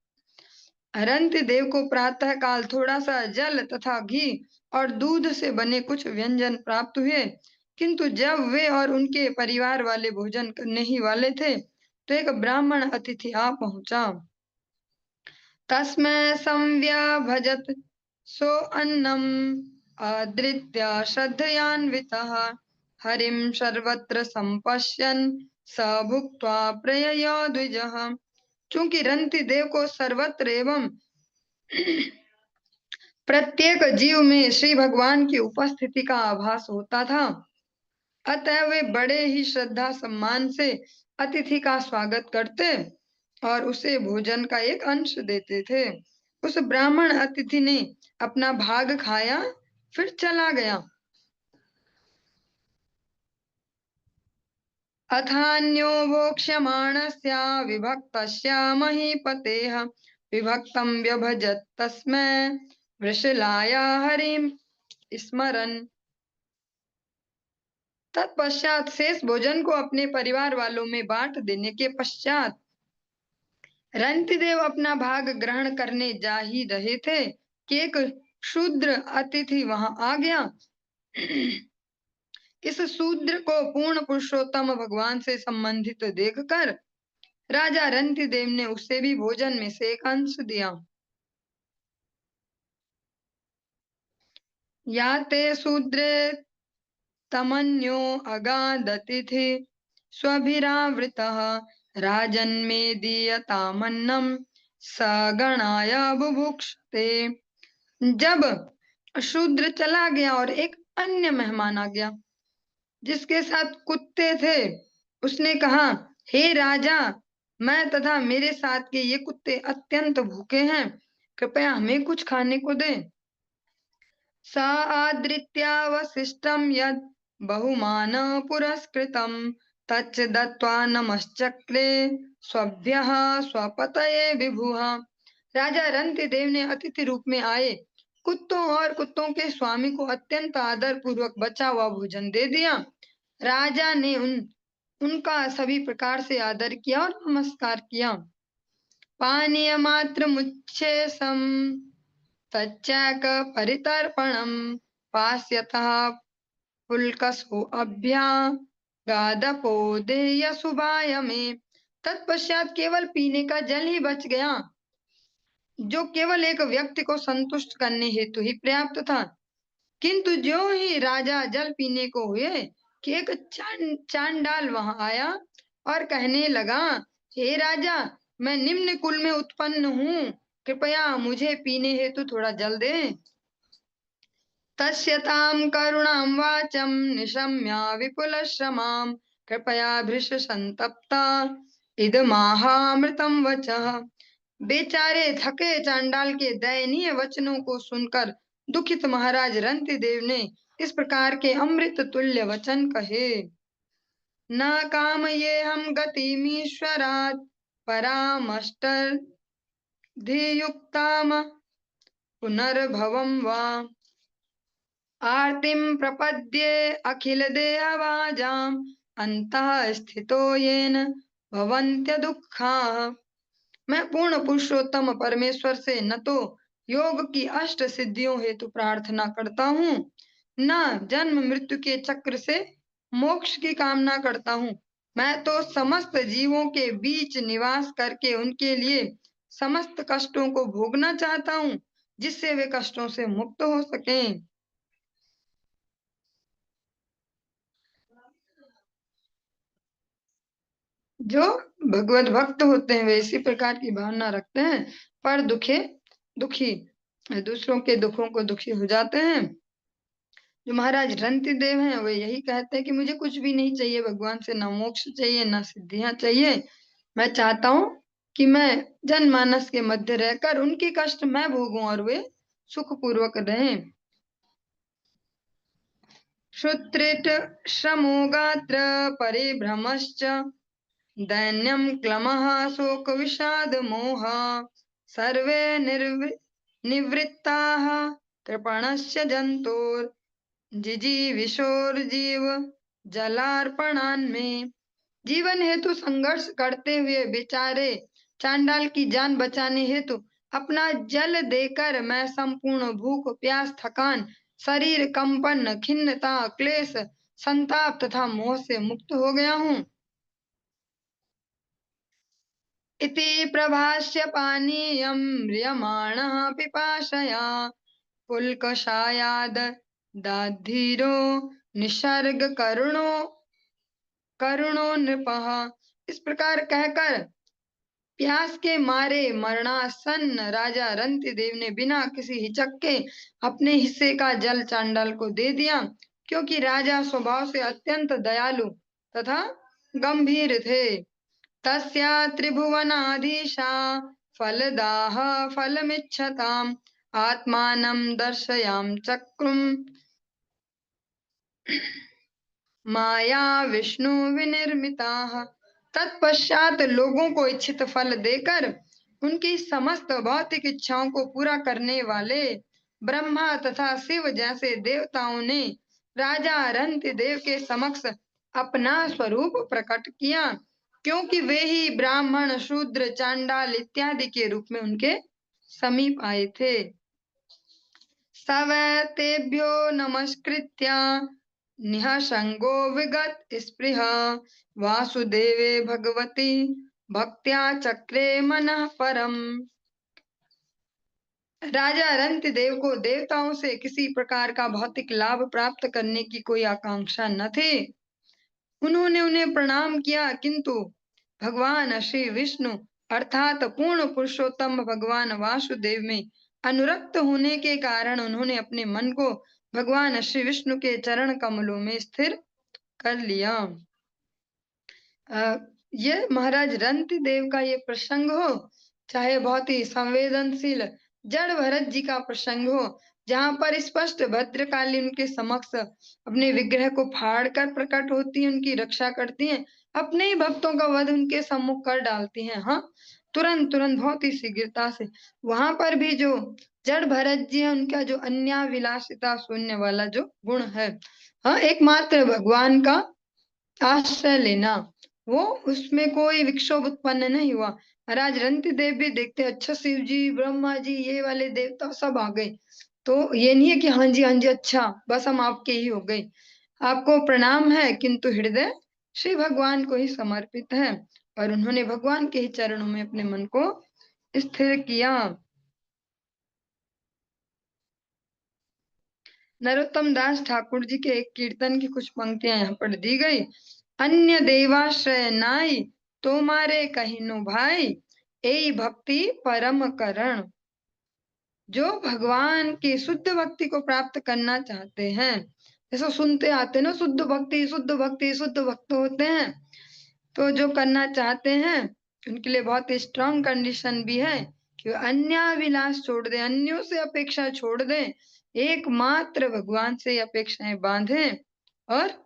रंतिदेव को प्रातः काल थोड़ा सा जल तथा घी और दूध से बने कुछ व्यंजन प्राप्त हुए, किंतु जब वे और उनके परिवार वाले भोजन करने ही वाले थे तो एक ब्राह्मण अतिथि आ पहुंचा। तस्मै संव्यभजत सो अन्नम अधृत्य श्रद्धयान्वितः हरिं सर्वत्र संपश्यन् स भुक्त्वा प्रययो द्विजः। चूंकि रंतिदेव को सर्वत्र एवं प्रत्येक जीव में श्री भगवान की उपस्थिति का आभास होता था, अतः वे बड़े ही श्रद्धा सम्मान से अतिथि का स्वागत करते और उसे भोजन का एक अंश देते थे। उस ब्राह्मण अतिथि ने अपना भाग खाया, फिर चला गया। अथान्यो भोक्ष्यमाणस्य विभक्तस्य महीपतेः विभक्तं व्यभजत तस्मै वृषलाय हरिं स्मरन्। तत्पश्चात शेष भोजन को अपने परिवार वालों में बांट देने के पश्चात रंतिदेव अपना भाग ग्रहण करने जा ही रहे थे कि एक शूद्र अतिथि वहां आ गया। इस शूद्र को पूर्ण पुरुषोत्तम भगवान से संबंधित देखकर राजा रंतिदेव ने उसे भी भोजन में से एक अंश दिया। या ते शूद्रे तमन्यो अगादतिथि स्वभिरावृतः राजन्मे दीयतामन्नम सगणाय बुभुक्षते। जब शूद्र चला गया और एक अन्य मेहमान आ गया जिसके साथ कुत्ते थे, उसने कहा, हे राजा, मैं तथा मेरे साथ के ये कुत्ते अत्यंत भूखे हैं, कृपया हमें कुछ खाने को दें। सा आदृत्यावशिष्टं यद् बहुमान पुरस्कृतं तच्च दत्त्वा नमश्चक्रे स्वभ्यः स्वपतये विभुः। राजा रंतिदेव ने अतिथि रूप में आए कुत्तों और कुत्तों के स्वामी को अत्यंत आदर पूर्वक बचा हुआ भोजन दे दिया। राजा ने उनका सभी प्रकार से आदर किया और नमस्कार किया। पानीय मात्र मुच्छेसम तच्चैक परितर्पणम पास्यतः पुलकसो अभ्या गादपो देय सुबाय में। तत्पश्चात केवल पीने का जल ही बच गया जो केवल एक व्यक्ति को संतुष्ट करने हेतु ही पर्याप्त था। किंतु जो ही राजा जल पीने को हुए कि एक चांडाल वहां आया और कहने लगा, हे राजा, मैं निम्न कुल में उत्पन्न हूँ, कृपया मुझे पीने हेतु थोड़ा जल दे। तस्यतां करुणां वाचं निशम्य विपुलश्रमां कृपया भृश संतप्ता इदमाहामृतं वचः। बेचारे थके चांडाल के दयनीय वचनों को सुनकर दुखित महाराज रंतिदेव ने इस प्रकार के अमृत तुल्य वचन कहे। न कामये हम गतिमीश्वरात् परामष्टधियुक्ताम पुनर्भवं वा आर्तिं प्रपद्ये अखिल देहवाजाम अंतः स्थितो येन भवन्त्य दुःखाः। मैं पूर्ण पुरुषोत्तम परमेश्वर से न तो योग की अष्ट सिद्धियों हेतु प्रार्थना करता हूँ, न जन्म मृत्यु के चक्र से मोक्ष की कामना करता हूँ। मैं तो समस्त जीवों के बीच निवास करके उनके लिए समस्त कष्टों को भोगना चाहता हूँ जिससे वे कष्टों से मुक्त हो सकें। जो भगवत भक्त होते हैं वे इसी प्रकार की भावना रखते हैं, पर दुखी दूसरों के दुखों को दुखी हो जाते हैं। जो महाराज रंतिदेव हैं वे यही कहते हैं कि मुझे कुछ भी नहीं चाहिए भगवान से, ना मोक्ष चाहिए ना सिद्धियां चाहिए। मैं चाहता हूँ कि मैं जनमानस के मध्य रहकर उनके कष्ट मैं भोगूं और वे सुखपूर्वक रहें। श्रुत्रिट श्रमो गात्र परिभ्रमश्च दैन्यं क्लमः शोक विषाद मोह सर्वे निवृत्ताः कृपणस्य जन्तोर् जिजीविषोर्जीव जलार्पणान् में। जीवन हेतु संघर्ष करते हुए बेचारे चांडाल की जान बचाने हेतु अपना जल देकर मैं संपूर्ण भूख प्यास थकान शरीर कंपन खिन्नता क्लेश संताप तथा मोह से मुक्त हो गया हूँ। इति प्रभाष्य पानीयं म्रियमाणः पिपाशया पुल्कषायाद दाधीरो निसर्ग करुणो नृपः। इस प्रकार कहकर प्यास के मारे मरणासन्न राजा रंतिदेव ने बिना किसी हिचक के अपने हिस्से का जल चांडाल को दे दिया। क्योंकि राजा स्वभाव से अत्यंत दयालु तथा गंभीर थे। तस्या त्रिभुवनाधीशा फलदाह फलमिच्छताम् आत्मानं दर्शयाम चक्रुम माया विष्णु विनिर्मिता। तत्पश्चात लोगों को इच्छित फल देकर उनकी समस्त भौतिक इच्छाओं को पूरा करने वाले ब्रह्मा तथा शिव जैसे देवताओं ने राजा अरंति देव के समक्ष अपना स्वरूप प्रकट किया, क्योंकि वे ही ब्राह्मण शूद्र चांडाल इत्यादि के रूप में उनके समीप आए थे। सवैतेभ्यो नमस्कृत्य निःसंगो विगत स्पृह वासुदेवे भगवती भक्त्या चक्रे मनः परम। राजा अरंत देव को देवताओं से किसी प्रकार का भौतिक लाभ प्राप्त करने की कोई आकांक्षा न थी। उन्होंने उन्हें प्रणाम किया, किंतु भगवान श्री विष्णु अर्थात पूर्ण पुरुषोत्तम भगवान वासुदेव में अनुरक्त होने के कारण उन्होंने अपने मन को भगवान श्री विष्णु के चरण कमलों में स्थिर कर लिया। ये महाराज रंति देव का ये प्रसंग हो, चाहे बहुत ही संवेदनशील जड़ भरत जी का प्रसंग हो, जहाँ पर स्पष्ट भद्रकाली उनके समक्ष अपने विग्रह को फाड़ कर प्रकट होती है, उनकी रक्षा करती हैं, अपने ही भक्तों का वध उनके सम्मुख कर डालती हैं। हाँ, तुरंत तुरंत बहुत ही शीघ्रता से। वहां पर भी जो जड़ भरत जी है, उनका जो अन्या विलासिता शून्य वाला जो गुण है, हाँ, एकमात्र भगवान का आश्रय लेना, वो उसमें कोई विक्षोभ उत्पन्न नहीं हुआ। महाराज रंति देव भी देखते, अच्छा शिव जी ब्रह्मा जी ये वाले देवता सब आ गए, तो ये नहीं है कि हाँ जी अच्छा बस हम आपके ही हो गए, आपको प्रणाम है, किंतु हृदय श्री भगवान को ही समर्पित है। और उन्होंने भगवान के ही चरणों में अपने मन को स्थिर किया। नरोत्तम दास ठाकुर जी के एक कीर्तन की कुछ पंक्तियां यहाँ पर दी गई। अन्य देवाश्रय नाई तुम्हारे कहिनो भाई ए भक्ति परम करण। जो भगवान की शुद्ध भक्ति को प्राप्त करना चाहते हैं, जैसा सुनते आते हैं ना, शुद्ध भक्ति शुद्ध भक्ति शुद्ध भक्त होते हैं, तो जो करना चाहते हैं उनके लिए बहुत स्ट्रांग कंडीशन भी है कि अन्य विलास छोड़ दें, अन्यों से अपेक्षा छोड़ दें, एकमात्र भगवान से अपेक्षाएं बांधें। और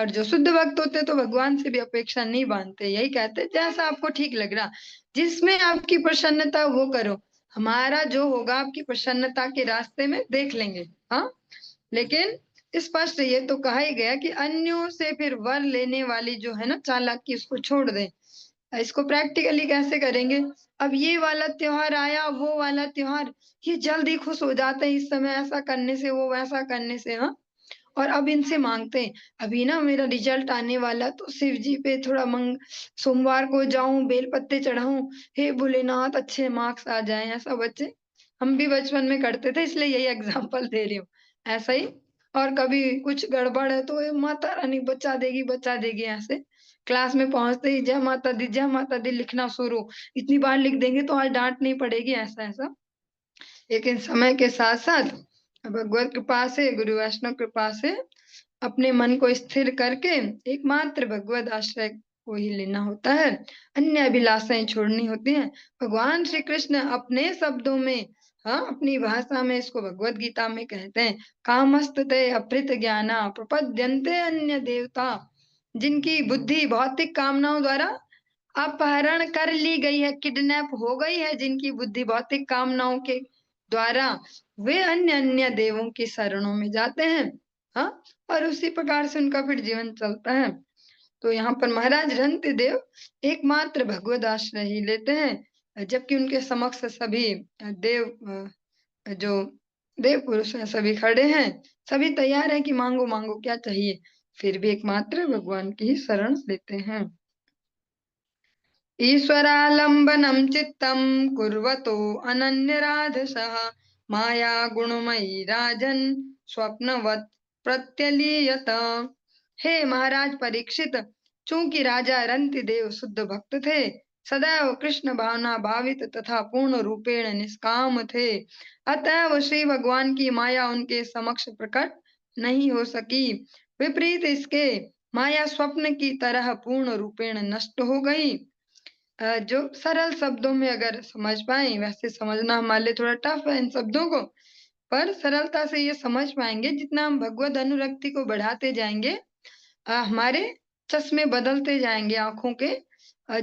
जो शुद्ध भक्त होते तो भगवान से भी अपेक्षा नहीं बांधते, यही कहते जैसा आपको ठीक लग रहा, जिसमें आपकी प्रसन्नता वो करो, हमारा जो होगा आपकी प्रसन्नता के रास्ते में देख लेंगे। हाँ, लेकिन स्पष्ट ये तो कहा ही गया कि अन्यों से फिर वर लेने वाली जो है ना चालाकी, उसको छोड़ दें। इसको प्रैक्टिकली कैसे करेंगे? अब ये वाला त्योहार आया, वो वाला त्योहार, ये जल्दी खुश हो जाते हैं इस समय, ऐसा करने से वो वैसा करने से। हाँ, और अब इनसे मांगते हैं, अभी ना मेरा रिजल्ट आने वाला, तो शिव जी पे थोड़ा सोमवार को जाऊं, बेलपत्ते चढ़ाऊं, हे भोलेनाथ अच्छे मार्क्स आ जाएं। ऐसा बच्चे हम भी बचपन में करते थे, इसलिए यही एग्जाम्पल दे रही हूँ। ऐसा ही, और कभी कुछ गड़बड़ है तो माता रानी बचा देगी बचा देगी, ऐसे क्लास में पहुंचते ही जय माता दी लिखना शुरू, इतनी बार लिख देंगे तो आज डांट नहीं पड़ेगी, ऐसा ऐसा। लेकिन समय के साथ साथ भगवत कृपा से, गुरु वैष्णव कृपा से अपने मन को स्थिर करके एकमात्र भगवत आश्रय को ही लेना होता है, अन्य अभिलाषाएं छोड़नी होती हैं। भगवान श्री कृष्ण अपने शब्दों में, हाँ, अपनी भाषा में इसको भगवत गीता में कहते हैं, कामस्तते अभृत ज्ञाना प्रपद्यन्ते अन्य देवता। जिनकी बुद्धि भौतिक कामनाओं द्वारा अपहरण कर ली गई है, किडनैप हो गई है, जिनकी बुद्धि भौतिक कामनाओं के द्वारा, वे अन्य अन्य देवों की शरणों में जाते हैं। हाँ, और उसी प्रकार से उनका फिर जीवन चलता है। तो यहाँ पर महाराज रंत देव एकमात्र भगवत आश्रय ही लेते हैं, जबकि उनके समक्ष सभी देव, जो देव पुरुष हैं, सभी खड़े हैं, सभी तैयार हैं कि मांगो मांगो क्या चाहिए, फिर भी एकमात्र भगवान की ही शरण लेते हैं। ईश्वरालंबनम चित्तम कुर्वतो अनन्यराधसः माया गुणमयी राजन स्वप्नवत प्रत्यलीयत। हे महाराज परीक्षित, चूंकि राजा रंति देव शुद्ध भक्त थे, सदैव कृष्ण भावना भावित तथा पूर्ण रूपेण निष्काम थे, अतएव श्री भगवान की माया उनके समक्ष प्रकट नहीं हो सकी। विपरीत इसके माया स्वप्न की तरह पूर्ण रूपेण नष्ट हो गई। जो सरल शब्दों में अगर समझ पाए, वैसे समझना हमारे लिए थोड़ा टफ है इन शब्दों को, पर सरलता से ये समझ पाएंगे। जितना हम भगवत अनुरक्ति को बढ़ाते जाएंगे, हमारे चश्मे बदलते जाएंगे आंखों के।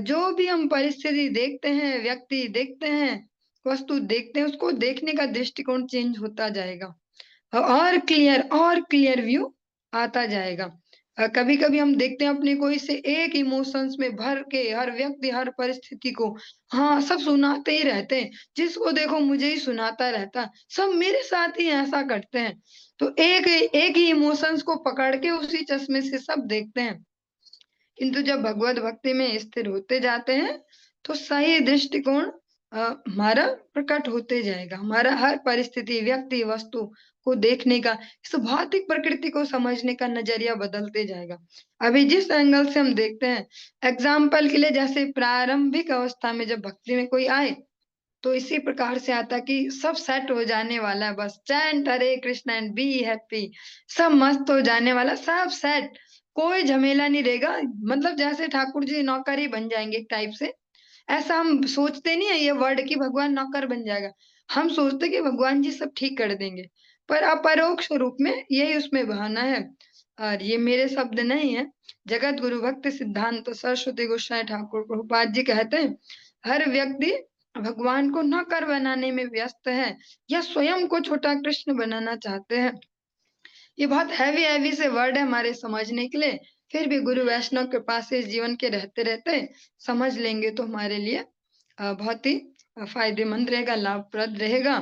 जो भी हम परिस्थिति देखते हैं, व्यक्ति देखते हैं, वस्तु देखते हैं, उसको देखने का दृष्टिकोण चेंज होता जाएगा। और क्लियर व्यू आता जाएगा। कभी-कभी हम देखते हैं अपने कोई से एक इमोशंस में भर के हर व्यक्ति, हर परिस्थिति को सब सुनाते ही रहते हैं। जिसको देखो मुझे ही सुनाता रहता है। सब मेरे साथ ही ऐसा करते हैं। तो एक एक ही इमोशंस को पकड़ के उसी चश्मे से सब देखते हैं। किंतु जब भगवत भक्ति में स्थिर होते जाते हैं, तो सही दृष्टिकोण हमारा प्रकट होते जाएगा। हमारा हर परिस्थिति, व्यक्ति, वस्तु को देखने का, इस भौतिक प्रकृति को समझने का नजरिया बदलते जाएगा। अभी जिस एंगल से हम देखते हैं, एग्जाम्पल के लिए जैसे प्रारंभिक अवस्था में जब भक्ति में कोई आए, तो इसी प्रकार से आता कि सब सेट हो जाने वाला है, बस chant Hare Krishna and be happy, सब मस्त हो जाने वाला, सब सेट, कोई झमेला नहीं रहेगा। मतलब जैसे ठाकुर जी नौकर ही बन जाएंगे एक टाइप से। ऐसा हम सोचते नहीं है ये वर्ड कि भगवान नौकर बन जाएगा। हम सोचते कि भगवान जी सब ठीक कर देंगे, पर अपरोक्ष रूप में यही उसमें बहाना है। और ये मेरे शब्द नहीं है, जगत गुरु भक्ति सिद्धांत सरस्वती गोस्वामी ठाकुर प्रभुपाद जी कहते हैं, हर व्यक्ति भगवान को नौकर बनाने में व्यस्त है, या स्वयं को छोटा कृष्ण बनाना चाहते हैं। ये बहुत हैवी हैवी से वर्ड है हमारे समझने के लिए। फिर भी गुरु वैष्णव के पास इस जीवन के रहते रहते समझ लेंगे तो हमारे लिए बहुत ही फायदेमंद रहेगा, लाभप्रद रहेगा।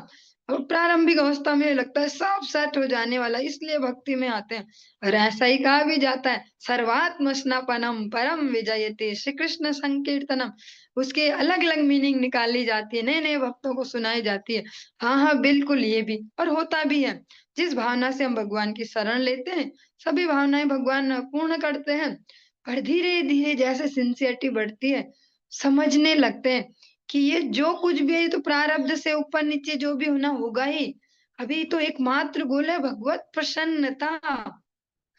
और प्रारंभिक अवस्था में लगता है सब सेट हो जाने वाला, इसलिए भक्ति में आते हैं। और ऐसा ही कहा भी जाता है, सर्वात्म स्नापनम परम विजयते, श्री कृष्ण संकीर्तनम। उसके अलग अलग मीनिंग निकाली जाती है, नए नए भक्तों को सुनाई जाती है। हाँ हाँ, बिल्कुल, ये भी और होता भी है। जिस भावना से हम भगवान की शरण लेते हैं, सभी भावनाएं भगवान पूर्ण करते हैं। पर धीरे धीरे जैसे सिंसियरिटी बढ़ती है, समझने लगते हैं कि ये जो कुछ भी है, ये तो प्रारब्ध से ऊपर नीचे जो भी होना होगा ही। अभी तो एकमात्र गोल है भगवत प्रसन्नता।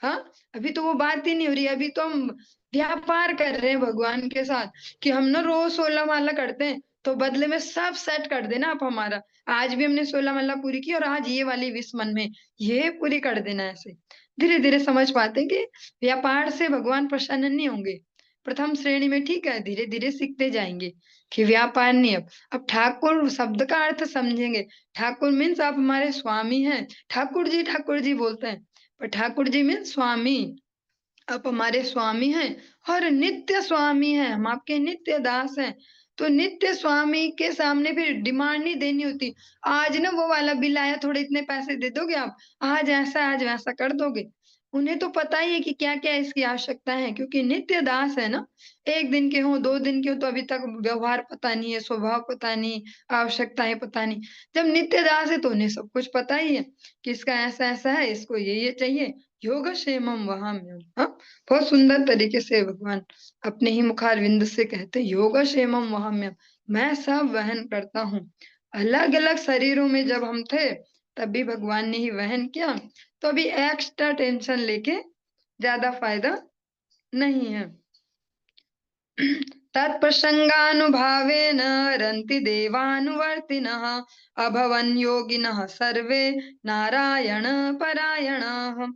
हाँ, अभी तो वो बात ही नहीं हो रही। अभी तो हम व्यापार कर रहे हैं भगवान के साथ कि हम ना रोज 16 माला करते हैं, तो बदले में सब सेट कर देना आप हमारा। आज भी हमने 16 माला पूरी की और आज ये वाली 20 मन में ये पूरी कर देना। ऐसे धीरे धीरे समझ पाते हैं कि व्यापार से भगवान प्रसन्न नहीं होंगे। प्रथम श्रेणी में ठीक है, धीरे धीरे सीखते जाएंगे कि व्यापार नहीं। अब ठाकुर शब्द का अर्थ समझेंगे। ठाकुर मीन्स आप हमारे स्वामी हैं। ठाकुर जी बोलते हैं, पर ठाकुर जी मीन्स स्वामी। आप हमारे स्वामी हैं और नित्य स्वामी हैं, हम आपके नित्य दास हैं। तो नित्य स्वामी के सामने फिर डिमांड नहीं देनी होती। आज ना वो वाला बिल आया, थोड़े इतने पैसे दे दोगे आप, आज ऐसा आज वैसा कर दोगे। उन्हें तो पता ही है कि क्या क्या इसकी आवश्यकता है, क्योंकि नित्य दास है ना। एक दिन के हो, 2 दिन के हो, तो अभी तक व्यवहार पता नहीं है, स्वभाव पता नहीं, आवश्यकताएं पता नहीं। जब नित्य दास है तो उन्हें सब कुछ पता ही है कि इसका ऐसा ऐसा है, इसको ये चाहिए। योग क्षेमम वहाम्यम। हाँ, बहुत सुंदर तरीके से भगवान अपने ही मुखारविंद से कहते हैं, योग क्षेमम वहाम्यम, मैं सब वहन करता हूँ। अलग अलग शरीरों में जब हम थे, तब भी भगवान ने ही वहन किया। तो अभी एक्स्ट्रा टेंशन लेके ज्यादा फायदा नहीं है। तत्प्रसंगानुभावेन रन्ति देवानुवर्तिनः, अभवन् योगिनः सर्वे नारायण परायणाः।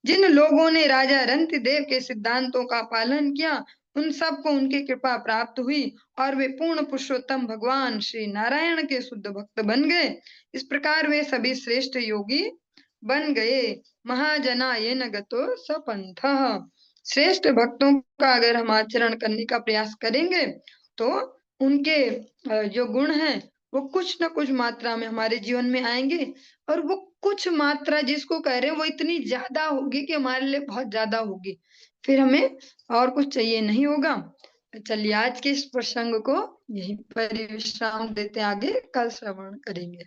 जिन लोगों ने राजा रंति देव के सिद्धांतों का पालन किया, उन सबको उनकी कृपा प्राप्त हुई और वे पूर्ण पुरुषोत्तम भगवान श्री नारायण के शुद्ध भक्त बन गए। इस प्रकार वे सभी श्रेष्ठ योगी बन गए। महाजना ये न गतो सपंथः। श्रेष्ठ भक्तों का अगर हम आचरण करने का प्रयास करेंगे, तो उनके जो गुण हैं, वो कुछ न कुछ मात्रा में हमारे जीवन में आएंगे। और वो कुछ मात्रा जिसको कह रहे हैं, वो इतनी ज्यादा होगी कि हमारे लिए बहुत ज्यादा होगी। फिर हमें और कुछ चाहिए नहीं होगा। चलिए आज के इस प्रसंग को यहीं पर ही विश्राम देते हैं, आगे कल श्रवण करेंगे।